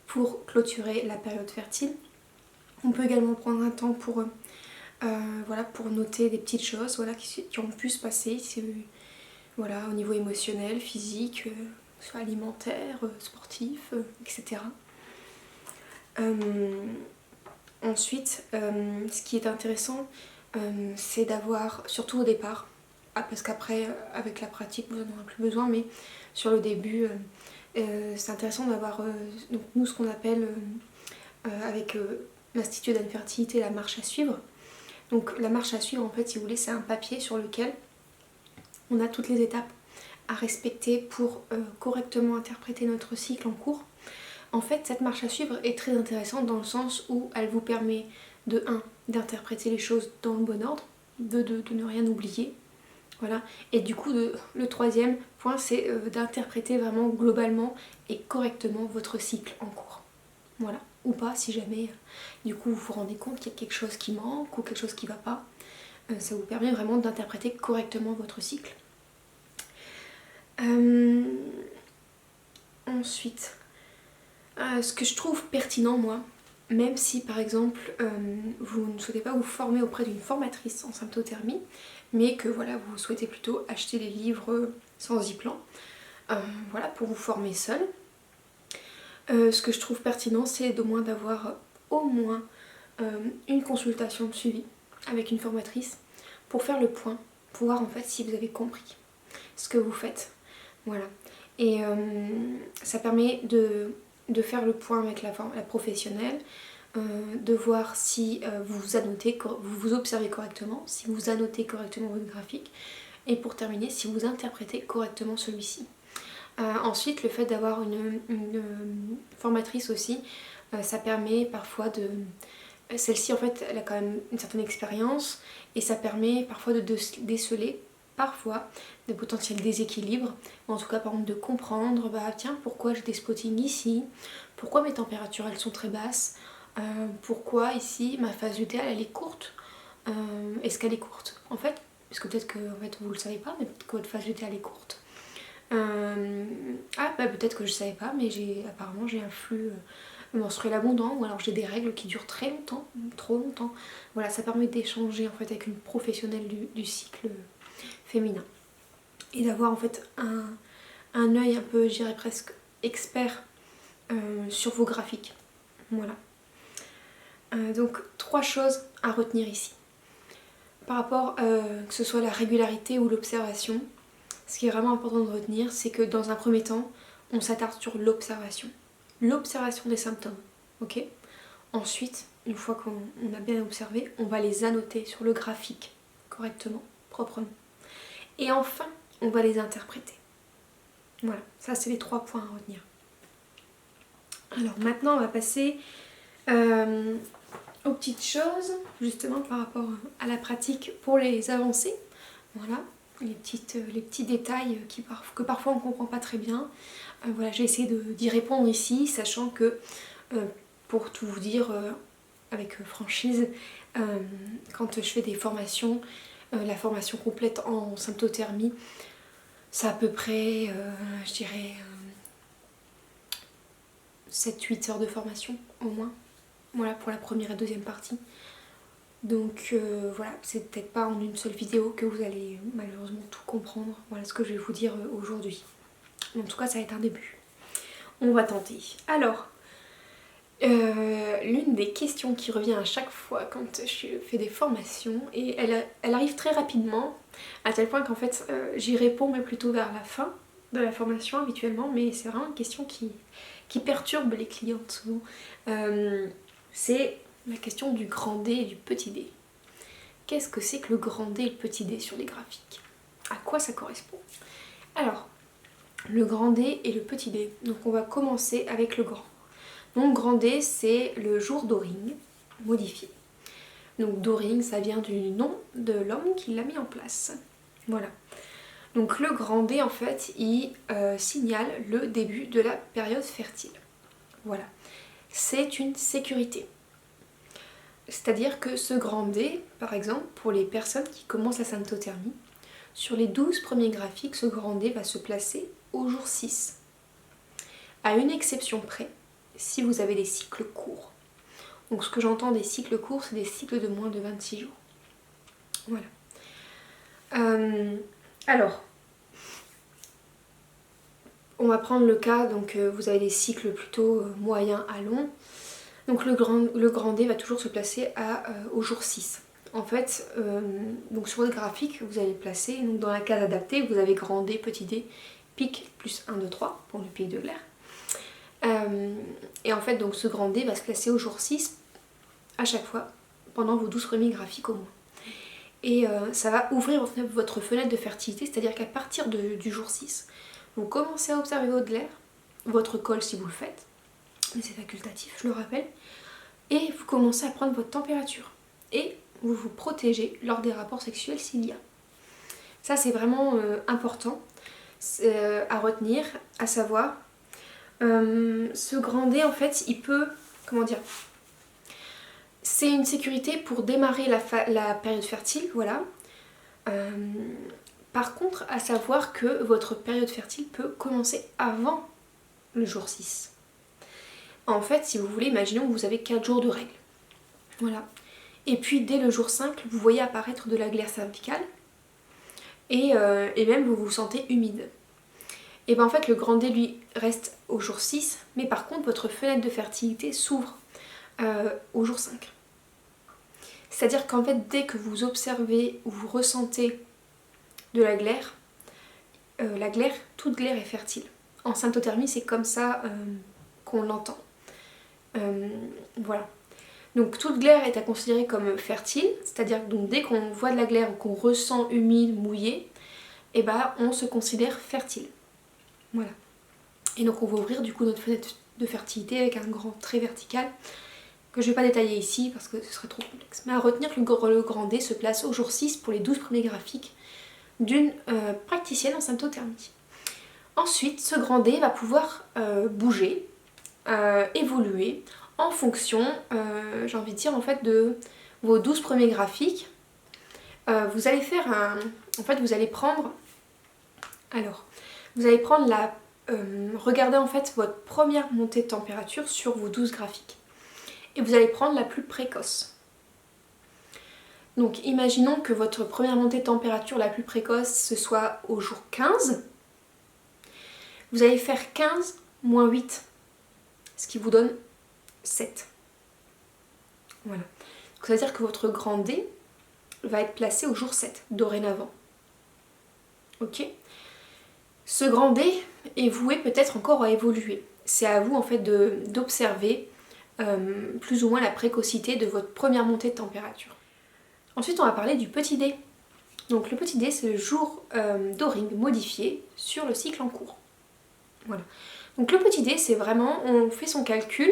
Speaker 1: pour clôturer la période fertile. On peut également prendre un temps pour, voilà, pour noter des petites choses, voilà, qui ont pu se passer, voilà, au niveau émotionnel, physique, soit alimentaire, sportif, etc. Ensuite, ce qui est intéressant, c'est d'avoir, surtout au départ, parce qu'après, avec la pratique, vous n'en aurez plus besoin, mais sur le début, c'est intéressant d'avoir, donc nous, ce qu'on appelle, avec l'Institut d'infertilité, la marche à suivre. Donc la marche à suivre, en fait, si vous voulez, c'est un papier sur lequel on a toutes les étapes à respecter pour correctement interpréter notre cycle en cours. En fait, cette marche à suivre est très intéressante dans le sens où elle vous permet de 1. D'interpréter les choses dans le bon ordre, de ne rien oublier, voilà. Et du coup, le troisième point, c'est d'interpréter vraiment globalement et correctement votre cycle en cours, voilà. Ou pas, si jamais du coup vous vous rendez compte qu'il y a quelque chose qui manque ou quelque chose qui ne va pas, ça vous permet vraiment d'interpréter correctement votre cycle. Ensuite, ce que je trouve pertinent, moi, même si par exemple vous ne souhaitez pas vous former auprès d'une formatrice en symptothermie, mais que voilà, vous souhaitez plutôt acheter les livres sans e-plan, voilà, pour vous former seul. Ce que je trouve pertinent, c'est au moins d'avoir au moins une consultation de suivi avec une formatrice pour faire le point, pour voir en fait si vous avez compris ce que vous faites, voilà. Et ça permet de faire le point avec la professionnelle, de voir si vous observez correctement, si vous annotez correctement votre graphique, et pour terminer, si vous interprétez correctement celui-ci. Ensuite, le fait d'avoir une formatrice aussi, ça permet parfois de... Celle-ci, en fait, elle a quand même une certaine expérience, et ça permet parfois de déceler parfois des potentiels déséquilibres, en tout cas par exemple de comprendre, bah tiens, pourquoi j'ai des spottings ici, pourquoi mes températures elles sont très basses, pourquoi ici ma phase lutéale elle est courte, est-ce qu'elle est courte en fait, parce que peut-être que en fait, vous le savez pas, mais peut-être que votre phase lutéale est courte. Ah bah peut-être que je savais pas, mais apparemment j'ai un flux menstruel abondant, ou alors j'ai des règles qui durent très longtemps, trop longtemps. Voilà, ça permet d'échanger en fait avec une professionnelle du cycle féminin et d'avoir en fait un œil un peu, je dirais presque expert sur vos graphiques. Voilà. Donc 3 choses à retenir ici. Par rapport que ce soit la régularité ou l'observation, ce qui est vraiment important de retenir, c'est que dans un premier temps, on s'attarde sur l'observation. L'observation des symptômes, ok ? Ensuite, une fois qu'on a bien observé, on va les annoter sur le graphique correctement, proprement. Et enfin, on va les interpréter. Voilà, ça c'est les 3 points à retenir. Alors maintenant, on va passer aux petites choses, justement par rapport à la pratique pour les avancées. Voilà, les petits détails que parfois on ne comprend pas très bien. Voilà, j'ai essayé d'y répondre ici, sachant que, pour tout vous dire avec franchise, quand je fais des formations, la formation complète en symptothermie, c'est à peu près, je dirais, 7-8 heures de formation au moins. Voilà, pour la première et deuxième partie. Donc voilà, c'est peut-être pas en une seule vidéo que vous allez malheureusement tout comprendre. Voilà ce que je vais vous dire aujourd'hui. En tout cas, ça va être un début. On va tenter. Alors, l'une des questions qui revient à chaque fois quand je fais des formations, et elle arrive très rapidement, à tel point qu'en fait j'y réponds mais plutôt vers la fin de la formation habituellement, mais c'est vraiment une question qui perturbe les clientes souvent. C'est la question du grand D et du petit d. Qu'est-ce que c'est que le grand D et le petit d sur les graphiques? À quoi ça correspond? Alors, le grand D et le petit d. Donc on va commencer avec le grand. Donc grand D, c'est le jour d'Oring modifié. Donc d'Oring, ça vient du nom de l'homme qui l'a mis en place. Voilà. Donc le grand D en fait il signale le début de la période fertile. Voilà, c'est une sécurité. C'est-à-dire que ce grand D, par exemple, pour les personnes qui commencent la symptothermie, sur les 12 premiers graphiques, ce grand D va se placer au jour 6. À une exception près, si vous avez des cycles courts. Donc ce que j'entends des cycles courts, c'est des cycles de moins de 26 jours. Voilà. Alors, on va prendre le cas, donc vous avez des cycles plutôt moyens à longs. Donc le grand D va toujours se placer au jour 6. En fait, donc sur votre graphique, vous allez le placer, donc dans la case adaptée, vous avez grand D, petit d, pic plus 1, 2, 3 pour le pic de glaire. Et en fait, donc ce grand D va se placer au jour 6 à chaque fois, pendant vos 12 premiers graphiques au moins. Et ça va ouvrir votre fenêtre de fertilité, c'est-à-dire qu'à partir du jour 6, vous commencez à observer votre glaire, votre col si vous le faites, mais c'est facultatif, je le rappelle, et vous commencez à prendre votre température. Et vous vous protégez lors des rapports sexuels s'il y a. Ça c'est vraiment important à retenir, à savoir, ce grand D en fait, il peut, comment dire, c'est une sécurité pour démarrer la période fertile, voilà. Par contre, à savoir que votre période fertile peut commencer avant le jour 6. En fait, si vous voulez, imaginons que vous avez 4 jours de règles. Voilà. Et puis, dès le jour 5, vous voyez apparaître de la glaire cervicale. Et même, vous vous sentez humide. Et bien en fait, le grand D, lui, reste au jour 6. Mais par contre, votre fenêtre de fertilité s'ouvre au jour 5. C'est-à-dire qu'en fait, dès que vous observez ou vous ressentez de la glaire, toute glaire est fertile. En symptothermie, c'est comme ça qu'on l'entend. Voilà. Donc toute glaire est à considérer comme fertile, c'est-à-dire que dès qu'on voit de la glaire ou qu'on ressent humide, mouillé, et ben on se considère fertile. Voilà. Et donc on va ouvrir du coup notre fenêtre de fertilité avec un grand trait vertical que je ne vais pas détailler ici parce que ce serait trop complexe. Mais à retenir que le grand D se place au jour 6 pour les 12 premiers graphiques d'une praticienne en symptothermie. Ensuite, ce grand D va pouvoir bouger, évoluer en fonction, j'ai envie de dire en fait, de vos 12 premiers graphiques. Vous allez faire en fait, vous allez prendre regardez en fait votre première montée de température sur vos 12 graphiques. Et vous allez prendre la plus précoce. Donc imaginons que votre première montée de température la plus précoce ce soit au jour 15. Vous allez faire 15 moins 8, ce qui vous donne 7. Voilà. Donc ça veut dire que votre grand D va être placé au jour 7, dorénavant. Ok ? Ce grand D est voué peut-être encore à évoluer. C'est à vous en fait d'observer plus ou moins la précocité de votre première montée de température. Ensuite on va parler du petit D. Donc le petit D c'est le jour d'O-ring modifié sur le cycle en cours. Voilà. Donc le petit D c'est vraiment, on fait son calcul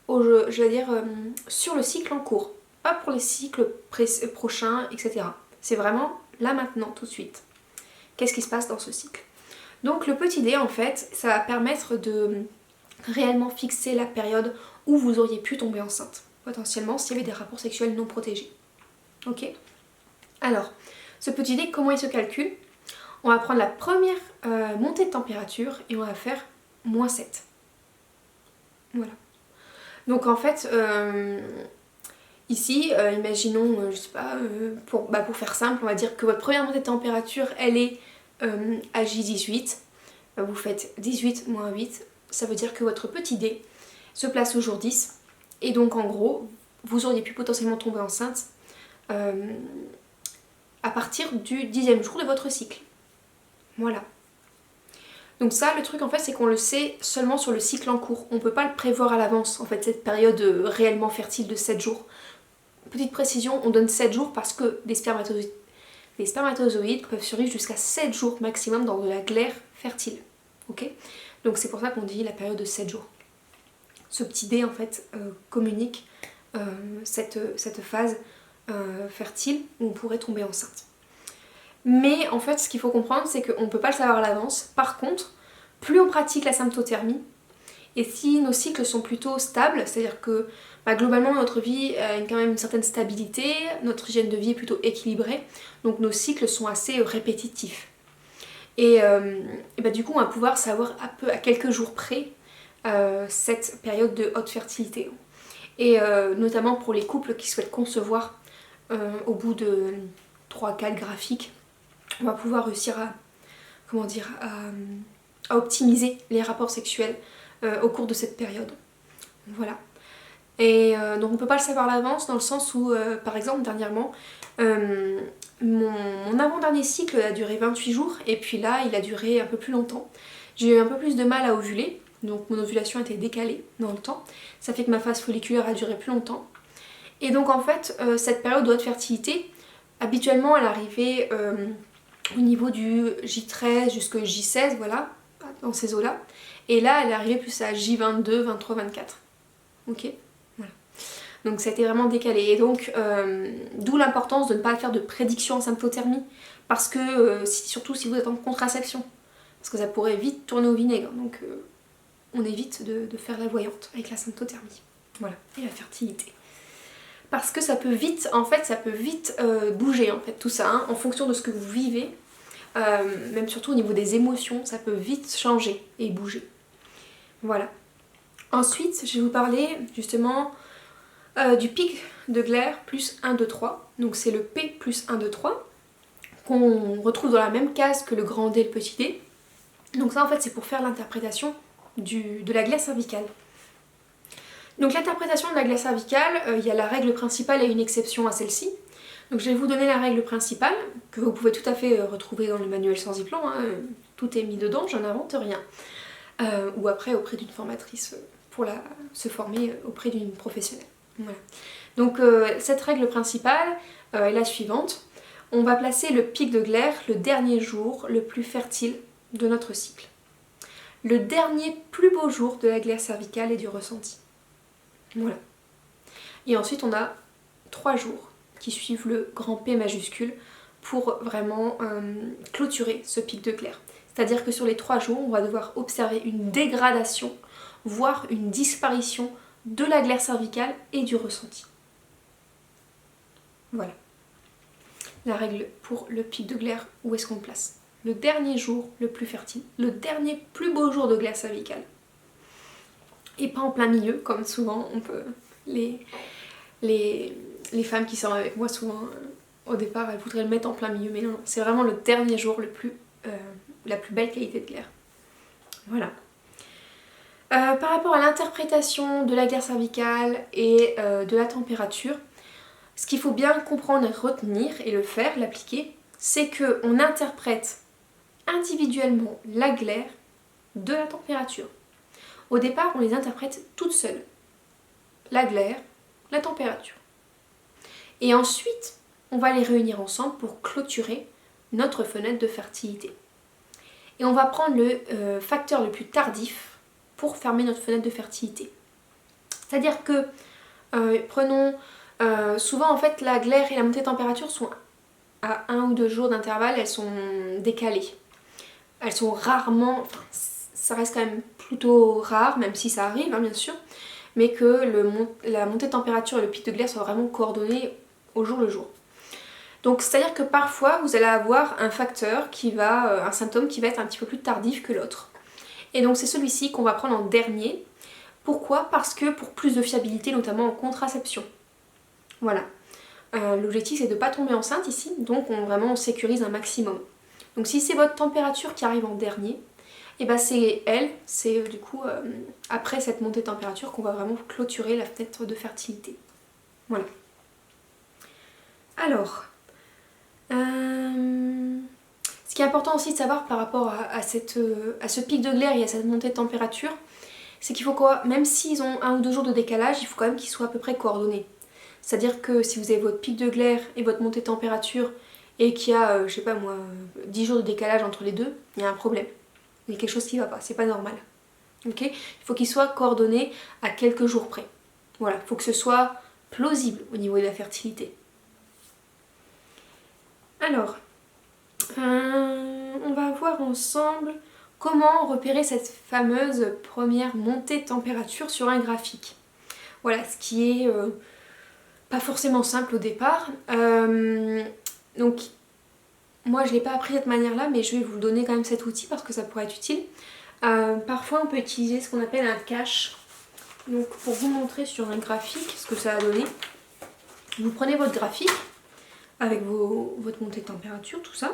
Speaker 1: sur le cycle en cours, pas pour les cycles prochains, etc. C'est vraiment là maintenant, tout de suite. Qu'est-ce qui se passe dans ce cycle? Donc le petit D en fait, ça va permettre de réellement fixer la période où vous auriez pu tomber enceinte, potentiellement s'il y avait des rapports sexuels non protégés. Ok? Alors, ce petit D, comment il se calcule? On va prendre la première montée de température et on va faire moins 7. Voilà. Donc en fait, ici, imaginons, je sais pas, pour faire simple, on va dire que votre première montée de température, elle est à J18. Vous faites 18 moins 8, ça veut dire que votre petit D se place au jour 10. Et donc en gros, vous auriez pu potentiellement tomber enceinte à partir du 10e jour de votre cycle. Voilà. Donc ça, le truc en fait, c'est qu'on le sait seulement sur le cycle en cours. On ne peut pas le prévoir à l'avance, en fait, cette période réellement fertile de 7 jours. Petite précision, on donne 7 jours parce que les spermatozoïdes peuvent survivre jusqu'à 7 jours maximum dans de la glaire fertile. Ok ? Donc c'est pour ça qu'on dit la période de 7 jours. Ce petit D en fait communique cette phase fertile où on pourrait tomber enceinte. Mais en fait ce qu'il faut comprendre c'est qu'on ne peut pas le savoir à l'avance. Par contre, plus on pratique la symptothermie, et si nos cycles sont plutôt stables, c'est-à-dire que globalement notre vie a quand même une certaine stabilité, notre hygiène de vie est plutôt équilibrée, donc nos cycles sont assez répétitifs. Et du coup on va pouvoir savoir à quelques jours près cette période de haute fertilité. Et notamment pour les couples qui souhaitent concevoir au bout de 3-4 graphiques, on va pouvoir réussir à optimiser les rapports sexuels au cours de cette période. Voilà. Et donc on peut pas le savoir à l'avance dans le sens où, par exemple, dernièrement, mon avant-dernier cycle a duré 28 jours et puis là, il a duré un peu plus longtemps. J'ai eu un peu plus de mal à ovuler, donc mon ovulation a été décalée dans le temps. Ça fait que ma phase folliculaire a duré plus longtemps. Et donc en fait, cette période de haute fertilité, habituellement, elle arrivait au niveau du J13 jusqu'au J16, voilà, dans ces eaux-là. Et là, elle est arrivée plus à J22, 23, 24. Ok, voilà. Donc ça a été vraiment décalé. Et donc, d'où l'importance de ne pas faire de prédiction en symptothermie. Parce que, surtout si vous êtes en contraception. Parce que ça pourrait vite tourner au vinaigre. Donc, on évite de faire la voyante avec la symptothermie. Voilà, et la fertilité. Parce que ça peut vite, bouger en fait, tout ça, hein, en fonction de ce que vous vivez. Même surtout au niveau des émotions, ça peut vite changer et bouger. Voilà. Ensuite, je vais vous parler justement du pic de glaire plus 1, 2, 3. Donc c'est le P plus 1, 2, 3 qu'on retrouve dans la même case que le grand D et le petit D. Donc ça en fait c'est pour faire l'interprétation de la glaire cervicale. Donc l'interprétation de la glaire cervicale, il y a la règle principale et une exception à celle-ci. Donc je vais vous donner la règle principale, que vous pouvez tout à fait retrouver dans le manuel Sensiplan, hein, tout est mis dedans, je n'invente rien. Ou après auprès d'une formatrice pour se former auprès d'une professionnelle. Voilà. Donc cette règle principale est la suivante. On va placer le pic de glaire le dernier jour le plus fertile de notre cycle. Le dernier plus beau jour de la glaire cervicale et du ressenti. Voilà. Et ensuite on a 3 jours qui suivent le grand P majuscule pour vraiment clôturer ce pic de glaire. C'est-à-dire que sur les 3 jours, on va devoir observer une dégradation, voire une disparition de la glaire cervicale et du ressenti. Voilà. La règle pour le pic de glaire, où est-ce qu'on le place? Le dernier jour le plus fertile, le dernier plus beau jour de glaire cervicale. Et pas en plein milieu, comme souvent on peut... Les femmes qui sont avec moi souvent au départ elles voudraient le mettre en plein milieu, mais non, c'est vraiment le dernier jour la plus belle qualité de glaire. Voilà. Par rapport à l'interprétation de la glaire cervicale et de la température, ce qu'il faut bien comprendre et retenir et le faire, l'appliquer, c'est qu'on interprète individuellement la glaire de la température. Au départ, on les interprète toutes seules. La glaire, la température. Et ensuite, on va les réunir ensemble pour clôturer notre fenêtre de fertilité. Et on va prendre le facteur le plus tardif pour fermer notre fenêtre de fertilité. C'est-à-dire que, prenons, souvent en fait la glaire et la montée de température sont à 1 ou 2 jours d'intervalle, elles sont décalées. Elles sont rarement, enfin ça reste quand même plutôt rare, même si ça arrive hein, bien sûr, mais que la montée de température et le pic de glaire soient vraiment coordonnés au jour le jour. Donc c'est-à-dire que parfois vous allez avoir un facteur un symptôme qui va être un petit peu plus tardif que l'autre. Et donc c'est celui-ci qu'on va prendre en dernier. Pourquoi? Parce que pour plus de fiabilité, notamment en contraception. Voilà. L'objectif c'est de ne pas tomber enceinte ici, donc on sécurise un maximum. Donc si c'est votre température qui arrive en dernier, et ben c'est du coup après cette montée de température qu'on va vraiment clôturer la fenêtre de fertilité. Voilà. Alors, ce qui est important aussi de savoir par rapport à ce pic de glaire et à cette montée de température, c'est qu'il faut même s'ils ont 1 ou 2 jours de décalage, il faut quand même qu'ils soient à peu près coordonnés. C'est-à-dire que si vous avez votre pic de glaire et votre montée de température et qu'il y a, je sais pas moi, 10 jours de décalage entre les deux, il y a un problème. Il y a quelque chose qui va pas, c'est pas normal. Ok? Il faut qu'ils soient coordonnés à quelques jours près. Voilà, il faut que ce soit plausible au niveau de la fertilité. Alors, On va voir ensemble comment repérer cette fameuse première montée de température sur un graphique. Voilà, ce qui est pas forcément simple au départ. Donc moi je ne l'ai pas appris de cette manière-là, mais je vais vous donner quand même cet outil parce que ça pourrait être utile. Parfois on peut utiliser ce qu'on appelle un cache. Donc pour vous montrer sur un graphique ce que ça a donné, vous prenez votre graphique avec votre montée de température, tout ça.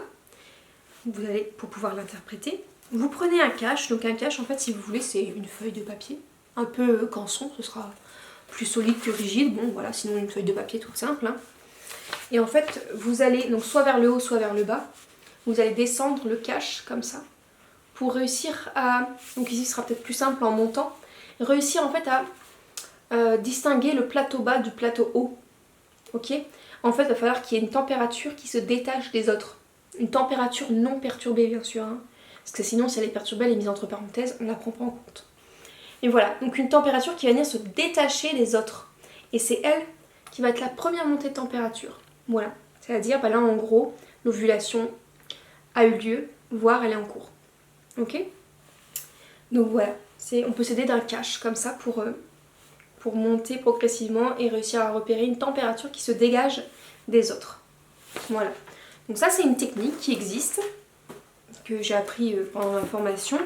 Speaker 1: Vous allez, pour pouvoir l'interpréter, vous prenez un cache. Donc un cache, en fait, si vous voulez, c'est une feuille de papier, un peu canson, ce sera plus solide que rigide. Bon voilà, sinon une feuille de papier toute simple, hein. Et en fait, vous allez donc soit vers le haut, soit vers le bas. Vous allez descendre le cache comme ça pour réussir à, donc ici ce sera peut-être plus simple en montant, réussir en fait à distinguer le plateau bas du plateau haut. Ok ? En fait, il va falloir qu'il y ait une température qui se détache des autres. Une température non perturbée, bien sûr. Hein. Parce que sinon, si elle est perturbée, elle est mise entre parenthèses, on ne la prend pas en compte. Et voilà, donc une température qui va venir se détacher des autres. Et c'est elle qui va être la première montée de température. Voilà. C'est-à-dire, bah là, en gros, l'ovulation a eu lieu, voire elle est en cours. Ok ? Donc voilà, on peut s'aider d'un cache comme ça pour monter progressivement et réussir à repérer une température qui se dégage des autres. Voilà. Donc ça c'est une technique qui existe, que j'ai appris pendant ma formation,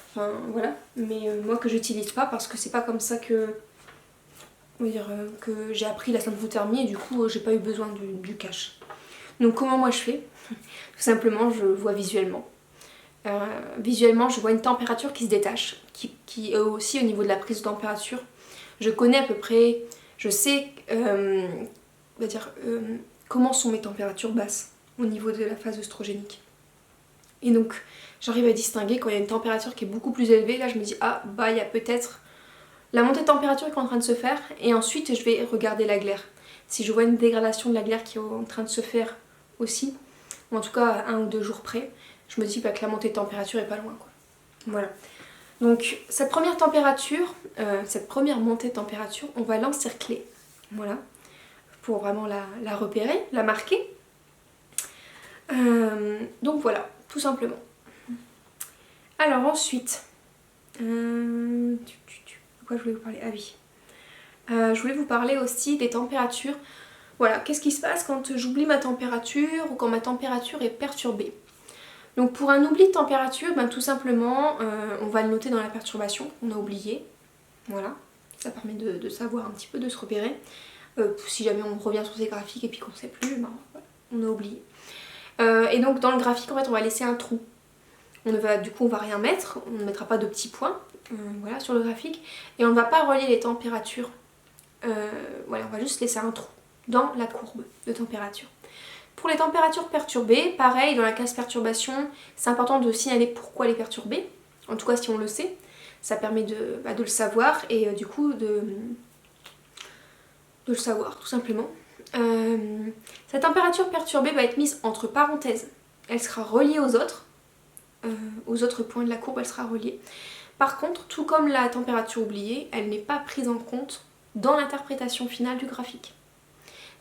Speaker 1: enfin voilà, mais moi que j'utilise pas parce que c'est pas comme ça que j'ai appris la symptothermie et du coup j'ai pas eu besoin du cache. Donc comment moi je fais ? Tout simplement je vois visuellement. Visuellement je vois une température qui se détache, qui aussi au niveau de la prise de température, je connais à peu près, je sais comment sont mes températures basses au niveau de la phase œstrogénique. Et donc j'arrive à distinguer quand il y a une température qui est beaucoup plus élevée, là je me dis ah bah il y a peut-être la montée de température qui est en train de se faire et ensuite je vais regarder la glaire. Si je vois une dégradation de la glaire qui est en train de se faire aussi, ou en tout cas à 1 ou 2 jours près, je me dis bah, que la montée de température est pas loin quoi. Voilà. Donc cette première température, cette première montée de température, on va l'encercler. Voilà. Pour vraiment la repérer, la marquer. Donc voilà, tout simplement. Alors ensuite, de quoi je voulais vous parler ? Ah oui. Je voulais vous parler aussi des températures. Voilà, qu'est-ce qui se passe quand j'oublie ma température ou quand ma température est perturbée ? Donc pour un oubli de température, ben, tout simplement, on va le noter dans la perturbation, on a oublié. Voilà, ça permet de savoir un petit peu, de se repérer. Si jamais on revient sur ces graphiques et puis qu'on ne sait plus, ben, voilà, on a oublié. Et donc dans le graphique, en fait, on va laisser un trou. Du coup, on va rien mettre, on ne mettra pas de petits points voilà, sur le graphique. Et on ne va pas relier les températures. Voilà, on va juste laisser un trou dans la courbe de température. Pour les températures perturbées, pareil, dans la case perturbation, c'est important de signaler pourquoi elle est perturbée. En tout cas, si on le sait, ça permet de le savoir et du coup de le savoir, tout simplement. Cette température perturbée va être mise entre parenthèses. Elle sera reliée aux autres points de la courbe, elle sera reliée. Par contre, tout comme la température oubliée, elle n'est pas prise en compte dans l'interprétation finale du graphique.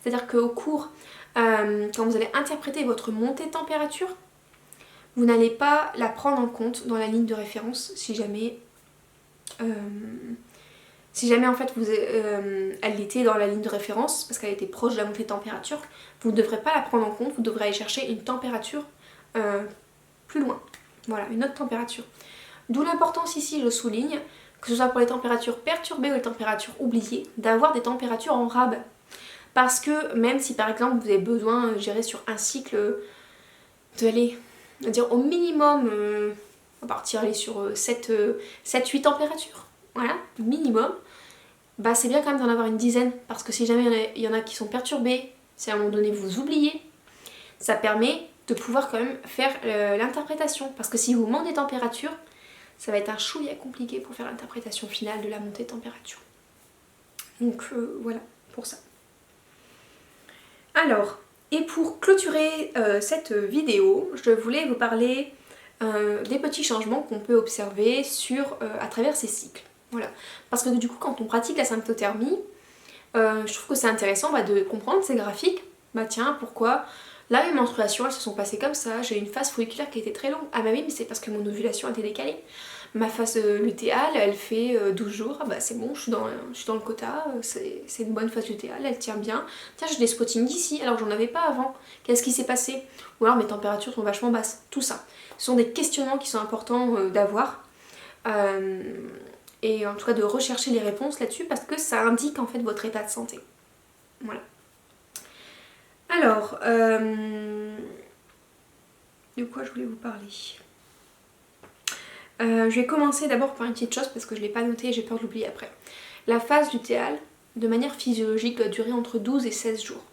Speaker 1: C'est-à-dire qu'au cours, quand vous allez interpréter votre montée de température, vous n'allez pas la prendre en compte dans la ligne de référence si jamais en fait elle était dans la ligne de référence parce qu'elle était proche de la montée de température, vous ne devrez pas la prendre en compte, vous devrez aller chercher une température plus loin. Voilà, une autre température. D'où l'importance ici, je souligne, que ce soit pour les températures perturbées ou les températures oubliées, d'avoir des températures en rab. Parce que même si par exemple vous avez besoin de gérer sur un cycle dire au minimum, on va partir aller sur 7-8 températures, voilà, minimum, bah c'est bien quand même d'en avoir une dizaine, parce que si jamais il y en a qui sont perturbés, si à un moment donné vous oubliez, ça permet de pouvoir quand même faire l'interprétation, parce que si vous manquez des températures, ça va être un chouïa compliqué pour faire l'interprétation finale de la montée de température. Donc voilà, pour ça. Alors, et pour clôturer cette vidéo, je voulais vous parler des petits changements qu'on peut observer à travers ces cycles. Voilà. Parce que du coup, quand on pratique la symptothermie, je trouve que c'est intéressant de comprendre ces graphiques. Bah tiens, pourquoi Là mes menstruations elles se sont passées comme ça, j'ai eu une phase folliculaire qui a été très longue. Ah bah oui mais c'est parce que mon ovulation a été décalée. Ma phase lutéale elle fait 12 jours, ah bah c'est bon, je suis dans le quota, c'est une bonne phase lutéale, elle tient bien. Tiens j'ai des spottings ici alors que j'en avais pas avant, qu'est-ce qui s'est passé? Ou alors mes températures sont vachement basses, tout ça. Ce sont des questionnements qui sont importants d'avoir. Et en tout cas de rechercher les réponses là-dessus parce que ça indique en fait votre état de santé. Voilà. Alors, de quoi je voulais vous parler? Je vais commencer d'abord par une petite chose parce que je ne l'ai pas noté et j'ai peur de l'oublier après. La phase lutéale, de manière physiologique, doit durer entre 12 et 16 jours.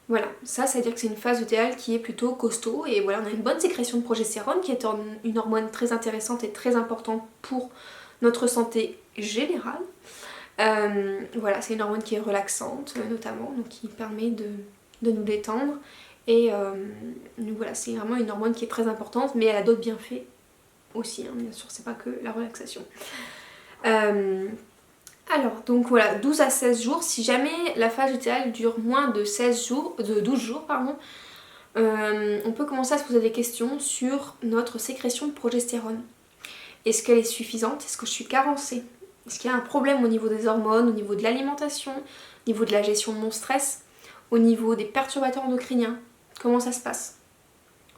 Speaker 1: Voilà, ça veut dire que c'est une phase lutéale qui est plutôt costaud et voilà, on a une bonne sécrétion de progestérone qui est une hormone très intéressante et très importante pour notre santé générale. Voilà, c'est une hormone qui est relaxante notamment, donc qui permet de nous détendre et donc voilà, c'est vraiment une hormone qui est très importante mais elle a d'autres bienfaits aussi, hein, bien sûr, c'est pas que la relaxation. Alors, donc voilà, 12 à 16 jours, si jamais la phase lutéale dure moins de 12 jours, pardon, on peut commencer à se poser des questions sur notre sécrétion de progestérone. Est-ce qu'elle est suffisante? Est-ce que je suis carencée? Est-ce qu'il y a un problème au niveau des hormones, au niveau de l'alimentation, au niveau de la gestion de mon stress, au niveau des perturbateurs endocriniens? Comment ça se passe?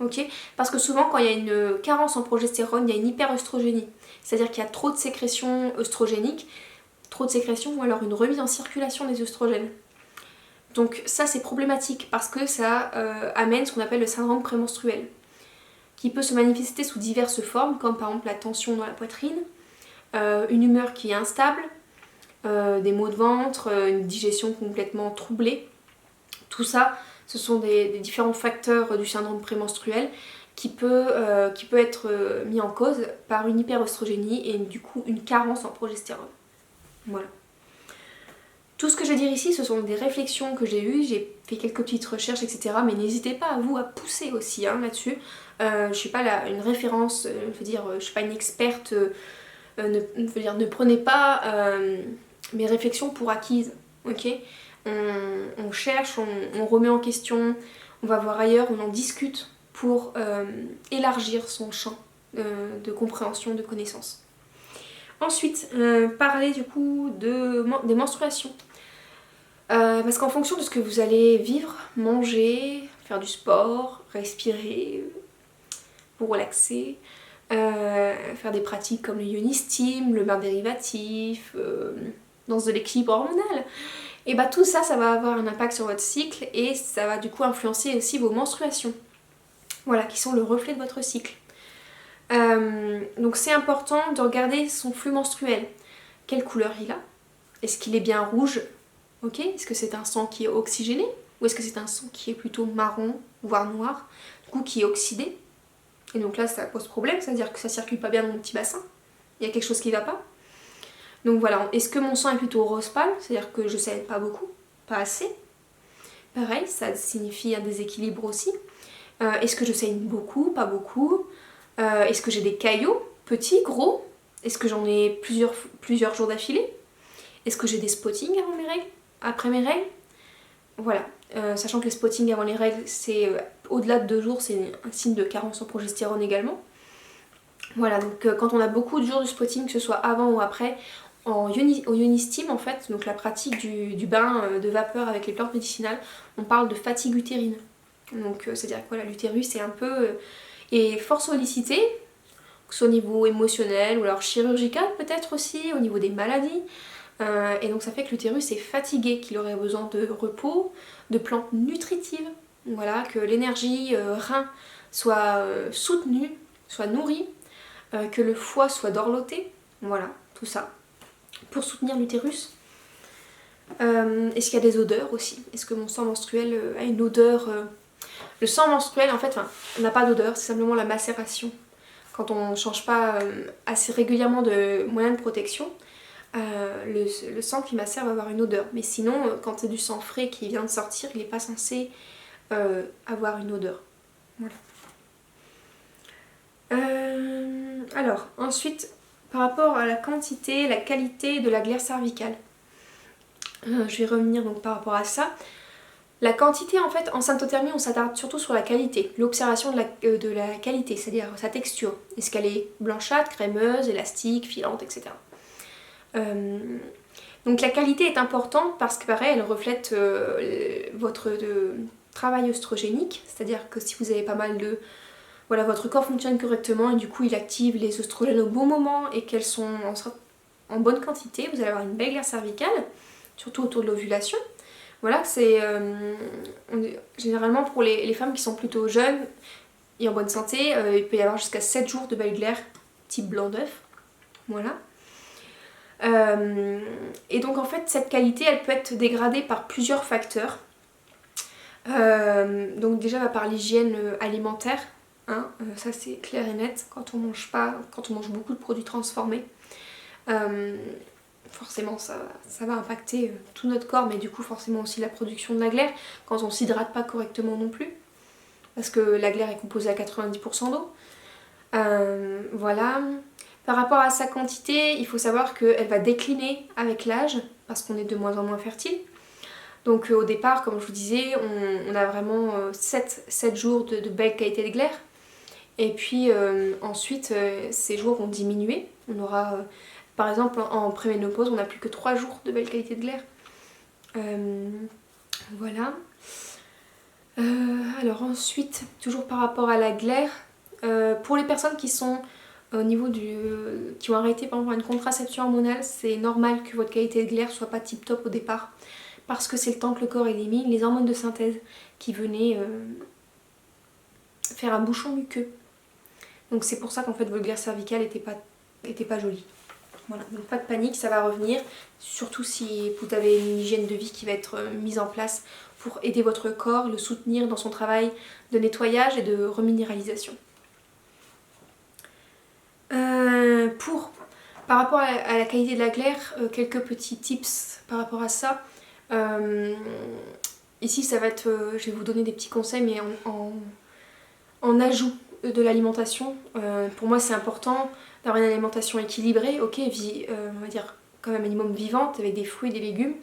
Speaker 1: Ok, parce que souvent quand il y a une carence en progestérone, il y a une hyperœstrogénie. C'est-à-dire qu'il y a trop de sécrétion œstrogénique, trop de sécrétion ou alors une remise en circulation des œstrogènes. Donc ça c'est problématique parce que ça amène ce qu'on appelle le syndrome prémenstruel, qui peut se manifester sous diverses formes, comme par exemple la tension dans la poitrine, une humeur qui est instable, des maux de ventre, une digestion complètement troublée. Tout ça, ce sont des différents facteurs du syndrome prémenstruel qui peut être mis en cause par une hyperœstrogénie et du coup une carence en progestérone. Voilà. Tout ce que je vais dire ici, ce sont des réflexions que j'ai eues, j'ai fait quelques petites recherches, etc. Mais n'hésitez pas à vous à pousser aussi hein, là-dessus. Je suis pas là, une référence, je suis pas une experte, ne prenez pas mes réflexions pour acquises, ok? On cherche, on remet en question, on va voir ailleurs, on en discute pour élargir son champ de compréhension, de connaissance. Ensuite, parler du coup des menstruations. Parce qu'en fonction de ce que vous allez vivre, manger, faire du sport, respirer, vous relaxer, faire des pratiques comme le yoni steam, le bain dérivatif, danse de l'équilibre hormonal, et bah tout ça, ça va avoir un impact sur votre cycle et ça va du coup influencer aussi vos menstruations. Voilà, qui sont le reflet de votre cycle. Donc c'est important de regarder son flux menstruel. Quelle couleur il a? Est-ce qu'il est bien rouge? Ok, est-ce que c'est un sang qui est oxygéné? Ou est-ce que c'est un sang qui est plutôt marron, voire noir, du coup qui est oxydé? Et donc là ça pose problème, c'est-à-dire que ça circule pas bien dans mon petit bassin. Il y a quelque chose qui va pas. Donc voilà, est-ce que mon sang est plutôt rose pâle? C'est-à-dire que je saigne pas beaucoup, pas assez. Pareil, ça signifie un déséquilibre aussi. Est-ce que je saigne beaucoup, pas beaucoup? Est-ce que j'ai des caillots, petits, gros? Est-ce que j'en ai plusieurs jours d'affilée? Est-ce que j'ai des spottings avant mes règles? Après mes règles? Voilà. Sachant que les spottings avant les règles, c'est au-delà de 2 jours, c'est un signe de carence en progestérone également. Voilà, donc quand on a beaucoup de jours de spotting, que ce soit avant ou après, au yoni steam en fait, donc la pratique du bain de vapeur avec les plantes médicinales, on parle de fatigue utérine. Donc c'est-à-dire que voilà, l'utérus est un peu est fort sollicité, que ce soit au niveau émotionnel ou alors chirurgical peut-être aussi, au niveau des maladies. Et donc ça fait que l'utérus est fatigué, qu'il aurait besoin de repos, de plantes nutritives, voilà, que l'énergie rein soit soutenue, soit nourrie, que le foie soit dorloté, voilà, tout ça, pour soutenir l'utérus. Est-ce qu'il y a des odeurs aussi? Est-ce que mon sang menstruel a une odeur? Le sang menstruel en fait, n'a pas d'odeur, c'est simplement la macération. Quand on ne change pas assez régulièrement de moyen de protection, le sang qui macère va avoir une odeur. Mais sinon, quand c'est du sang frais qui vient de sortir, il n'est pas censé avoir une odeur. Voilà. Alors, ensuite, par rapport à la quantité, la qualité de la glaire cervicale. Je vais revenir donc par rapport à ça. La quantité en fait en symptothermie on s'attarde surtout sur la qualité, l'observation de la qualité, c'est-à-dire sa texture. Est-ce qu'elle est blanchâtre, crémeuse, élastique, filante, etc. Donc la qualité est importante parce que pareil elle reflète votre travail œstrogénique, c'est-à-dire que si vous avez pas mal de... Voilà, votre corps fonctionne correctement et du coup il active les œstrogènes au bon moment et qu'elles sont en bonne quantité, vous allez avoir une belle glaire cervicale, surtout autour de l'ovulation. Voilà, c'est généralement pour les femmes qui sont plutôt jeunes et en bonne santé, il peut y avoir jusqu'à 7 jours de belle glaire type blanc d'œuf. Voilà. Et donc en fait cette qualité elle peut être dégradée par plusieurs facteurs. Donc déjà par l'hygiène alimentaire, hein, ça c'est clair et net, quand on mange beaucoup de produits transformés. Forcément ça va impacter tout notre corps, mais du coup forcément aussi la production de la glaire quand on s'hydrate pas correctement non plus, parce que la glaire est composée à 90% d'eau. Voilà. Par rapport à sa quantité, il faut savoir qu'elle va décliner avec l'âge parce qu'on est de moins en moins fertile. Donc au départ, comme je vous disais, on a vraiment 7 jours de belle qualité de glaire. Et puis ensuite, ces jours vont diminuer. On aura, par exemple, en préménopause, on n'a plus que 3 jours de belle qualité de glaire. Voilà. Alors ensuite, toujours par rapport à la glaire, pour les personnes qui sont au niveau qui ont arrêté par exemple une contraception hormonale, c'est normal que votre qualité de glaire soit pas tip top au départ, parce que c'est le temps que le corps élimine les hormones de synthèse qui venaient faire un bouchon muqueux. Donc c'est pour ça qu'en fait votre glaire cervicale était pas jolie. Voilà, donc pas de panique, ça va revenir, surtout si vous avez une hygiène de vie qui va être mise en place pour aider votre corps, le soutenir dans son travail de nettoyage et de reminéralisation. Par rapport à la qualité de la glaire, quelques petits tips par rapport à ça. Ici ça va être, je vais vous donner des petits conseils mais en ajout de l'alimentation. Pour moi c'est important d'avoir une alimentation équilibrée, ok, on va dire quand même un minimum vivante avec des fruits, des légumes.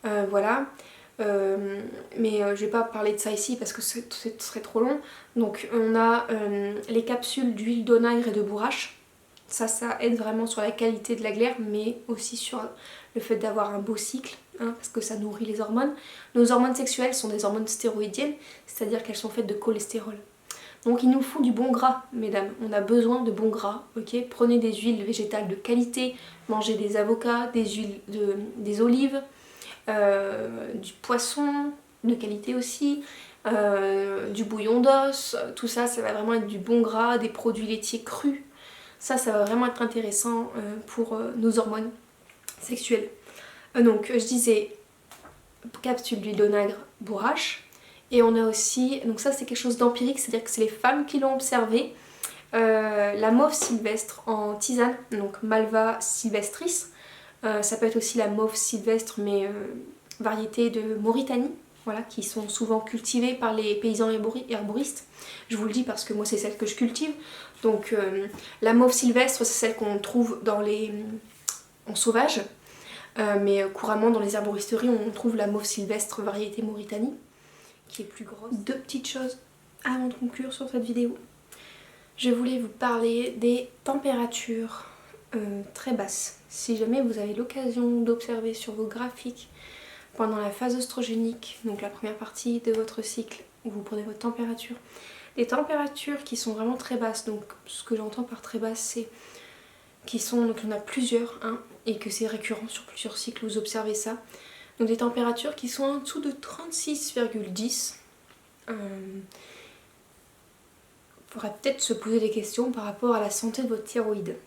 Speaker 1: Voilà. Mais je vais pas parler de ça ici parce que ce serait trop long. Donc on a les capsules d'huile d'onagre et de bourrache. Ça aide vraiment sur la qualité de la glaire, mais aussi sur le fait d'avoir un beau cycle, hein, parce que ça nourrit les hormones. Nos hormones sexuelles sont des hormones stéroïdiennes, c'est-à-dire qu'elles sont faites de cholestérol. Donc il nous faut du bon gras, mesdames. On a besoin de bon gras, ok. Prenez des huiles végétales de qualité, mangez des avocats, des olives, du poisson de qualité aussi, du bouillon d'os. Tout ça, ça va vraiment être du bon gras, des produits laitiers crus. Ça va vraiment être intéressant pour nos hormones sexuelles. Donc je disais capsule d'huile d'onagre, bourrache. Et on a aussi, donc ça c'est quelque chose d'empirique, c'est-à-dire que c'est les femmes qui l'ont observé, la mauve sylvestre en tisane, donc Malva sylvestris. Ça peut être aussi la mauve sylvestre, mais variété de Mauritanie, voilà, qui sont souvent cultivées par les paysans herboristes. Je vous le dis parce que moi c'est celle que je cultive. Donc la mauve sylvestre c'est celle qu'on trouve en sauvage, mais couramment dans les herboristeries on trouve la mauve sylvestre variété Mauritanie qui est plus grosse. Deux petites choses avant de conclure sur cette vidéo. Je voulais vous parler des températures très basses. Si jamais vous avez l'occasion d'observer sur vos graphiques pendant la phase œstrogénique, donc la première partie de votre cycle où vous prenez votre température, les températures qui sont vraiment très basses, donc ce que j'entends par très basse c'est donc il y en a plusieurs, hein, et que c'est récurrent sur plusieurs cycles, vous observez ça. Donc des températures qui sont en dessous de 36,10. Il faudra peut-être se poser des questions par rapport à la santé de votre thyroïde.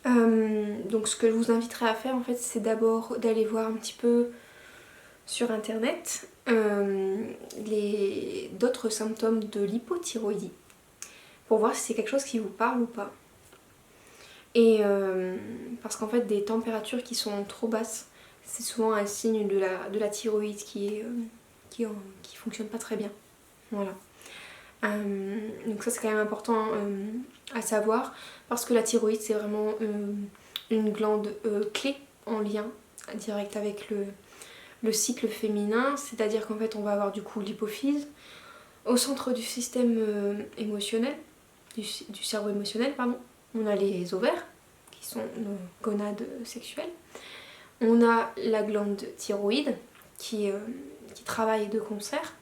Speaker 1: Donc ce que je vous inviterai à faire en fait c'est d'abord d'aller voir un petit peu sur internet d'autres symptômes de l'hypothyroïdie pour voir si c'est quelque chose qui vous parle ou pas. Et parce qu'en fait des températures qui sont trop basses c'est souvent un signe de la thyroïde qui fonctionne pas très bien. Voilà. Donc ça c'est quand même important à savoir parce que la thyroïde c'est vraiment une glande clé en lien direct avec le cycle féminin, c'est-à-dire qu'en fait on va avoir du coup l'hypophyse au centre du système émotionnel, du cerveau émotionnel, pardon. On a les ovaires, qui sont nos gonades sexuelles. On a la glande thyroïde, qui travaille de concert.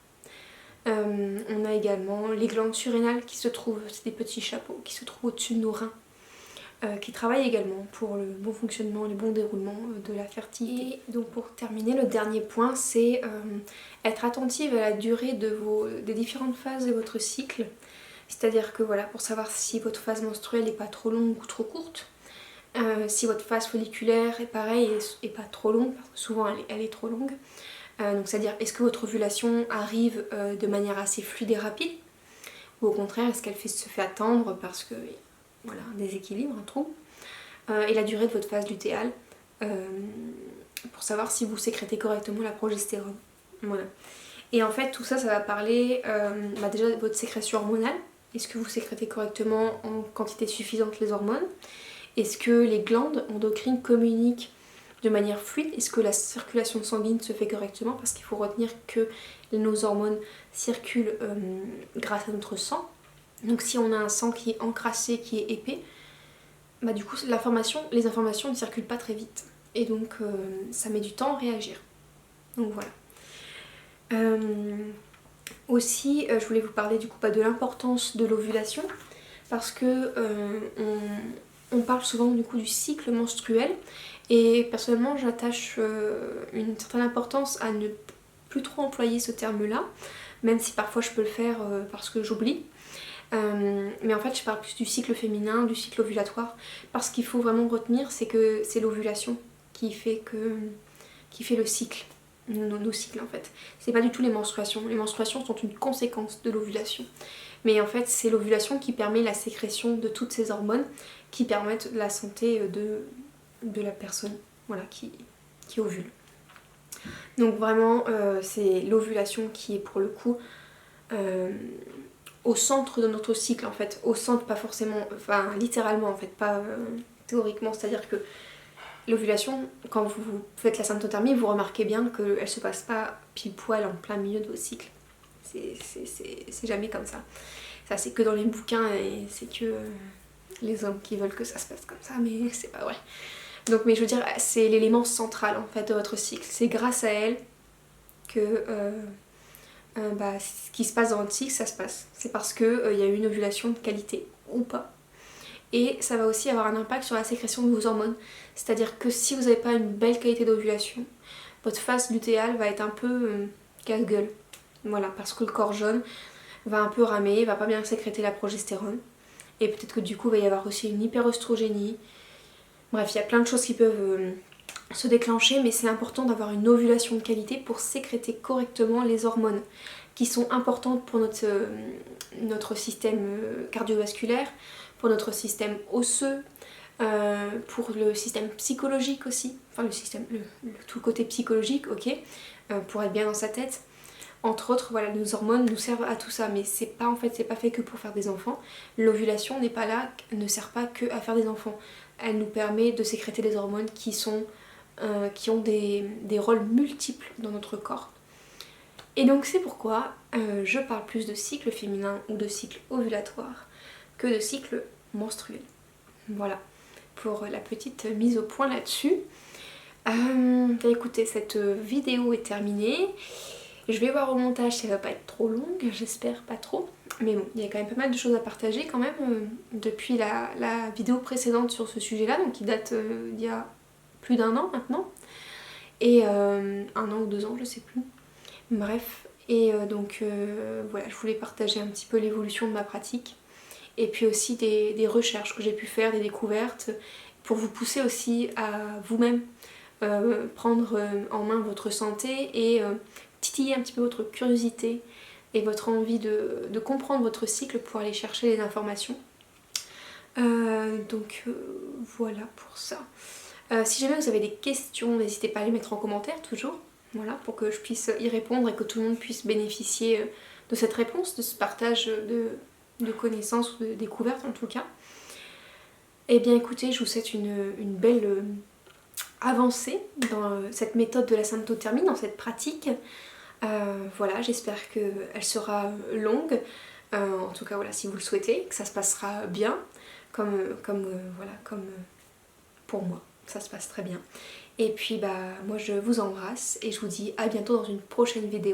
Speaker 1: On a également les glandes surrénales qui se trouvent, c'est des petits chapeaux, qui se trouvent au-dessus de nos reins, qui travaillent également pour le bon fonctionnement, le bon déroulement de la fertilité. Et donc pour terminer, le dernier point, c'est être attentive à la durée des différentes phases de votre cycle. C'est-à-dire que voilà, pour savoir si votre phase menstruelle n'est pas trop longue ou trop courte, si votre phase folliculaire est pareil et pas trop longue, parce que souvent elle est trop longue. Donc c'est-à-dire, est-ce que votre ovulation arrive de manière assez fluide et rapide, ou au contraire, est-ce qu'elle se fait attendre parce que, voilà, un déséquilibre, un trou, et la durée de votre phase lutéale, pour savoir si vous sécrétez correctement la progestérone. Voilà. Et en fait, tout ça, ça va parler déjà de votre sécrétion hormonale. Est-ce que vous sécrétez correctement en quantité suffisante les hormones? Est-ce que les glandes endocrines communiquent de manière fluide? Est-ce que la circulation sanguine se fait correctement? Parce qu'il faut retenir que nos hormones circulent grâce à notre sang. Donc si on a un sang qui est encrassé, qui est épais, bah du coup les informations ne circulent pas très vite. Et donc ça met du temps à réagir. Donc voilà. Aussi, je voulais vous parler du coup de l'importance de l'ovulation. Parce que on parle souvent du coup du cycle menstruel. Et personnellement j'attache une certaine importance à ne plus trop employer ce terme-là, même si parfois je peux le faire parce que j'oublie. Mais en fait je parle plus du cycle féminin, du cycle ovulatoire, parce qu'il faut vraiment retenir, c'est que c'est l'ovulation qui fait le cycle, nos cycles en fait. C'est pas du tout les menstruations. Les menstruations sont une conséquence de l'ovulation. Mais en fait c'est l'ovulation qui permet la sécrétion de toutes ces hormones qui permettent la santé de la personne, voilà, qui ovule. Donc vraiment c'est l'ovulation qui est pour le coup au centre de notre cycle en fait. Au centre, pas forcément, enfin littéralement en fait, pas théoriquement, c'est-à-dire que l'ovulation, quand vous faites la symptothermie, vous remarquez bien qu'elle se passe pas pile poil en plein milieu de vos cycles. C'est jamais comme ça. Ça c'est que dans les bouquins et c'est que les hommes qui veulent que ça se passe comme ça, mais c'est pas vrai. Donc, mais je veux dire, c'est l'élément central en fait de votre cycle. C'est grâce à elle que ce qui se passe dans votre cycle, ça se passe. C'est parce qu'il y a eu une ovulation de qualité ou pas. Et ça va aussi avoir un impact sur la sécrétion de vos hormones. C'est-à-dire que si vous n'avez pas une belle qualité d'ovulation, votre phase lutéale va être un peu casse-gueule. Voilà, parce que le corps jaune va un peu ramer, va pas bien sécréter la progestérone. Et peut-être que du coup, il va y avoir aussi une hyperoestrogénie. Bref, il y a plein de choses qui peuvent se déclencher, mais c'est important d'avoir une ovulation de qualité pour sécréter correctement les hormones qui sont importantes pour notre système cardiovasculaire, pour notre système osseux, pour le système psychologique aussi, enfin tout le côté psychologique, ok, pour être bien dans sa tête. Entre autres, voilà, nos hormones nous servent à tout ça, mais c'est pas fait que pour faire des enfants. L'ovulation ne sert pas que à faire des enfants. Elle nous permet de sécréter des hormones qui ont des rôles multiples dans notre corps. Et donc c'est pourquoi je parle plus de cycle féminin ou de cycle ovulatoire que de cycle menstruel. Voilà, pour la petite mise au point là-dessus. Écoutez, cette vidéo est terminée. Je vais voir au montage si elle va pas être trop longue, j'espère pas trop. Mais bon, il y a quand même pas mal de choses à partager quand même depuis la vidéo précédente sur ce sujet-là, donc qui date d'il y a plus d'1 an maintenant. Et 1 an ou 2 ans, je sais plus. Bref, et voilà, je voulais partager un petit peu l'évolution de ma pratique. Et puis aussi des recherches que j'ai pu faire, des découvertes, pour vous pousser aussi à vous-même prendre en main votre santé et titiller un petit peu votre curiosité et votre envie de comprendre votre cycle pour aller chercher les informations. Voilà pour ça. Si jamais vous avez des questions, n'hésitez pas à les mettre en commentaire toujours, voilà, pour que je puisse y répondre et que tout le monde puisse bénéficier de cette réponse, de ce partage de connaissances ou de découvertes en tout cas. Et bien écoutez, je vous souhaite une belle avancer dans cette méthode de la symptothermie, dans cette pratique. Voilà, j'espère qu'elle sera longue, en tout cas voilà, si vous le souhaitez, que ça se passera bien, comme pour moi, ça se passe très bien. Et puis bah moi je vous embrasse et je vous dis à bientôt dans une prochaine vidéo.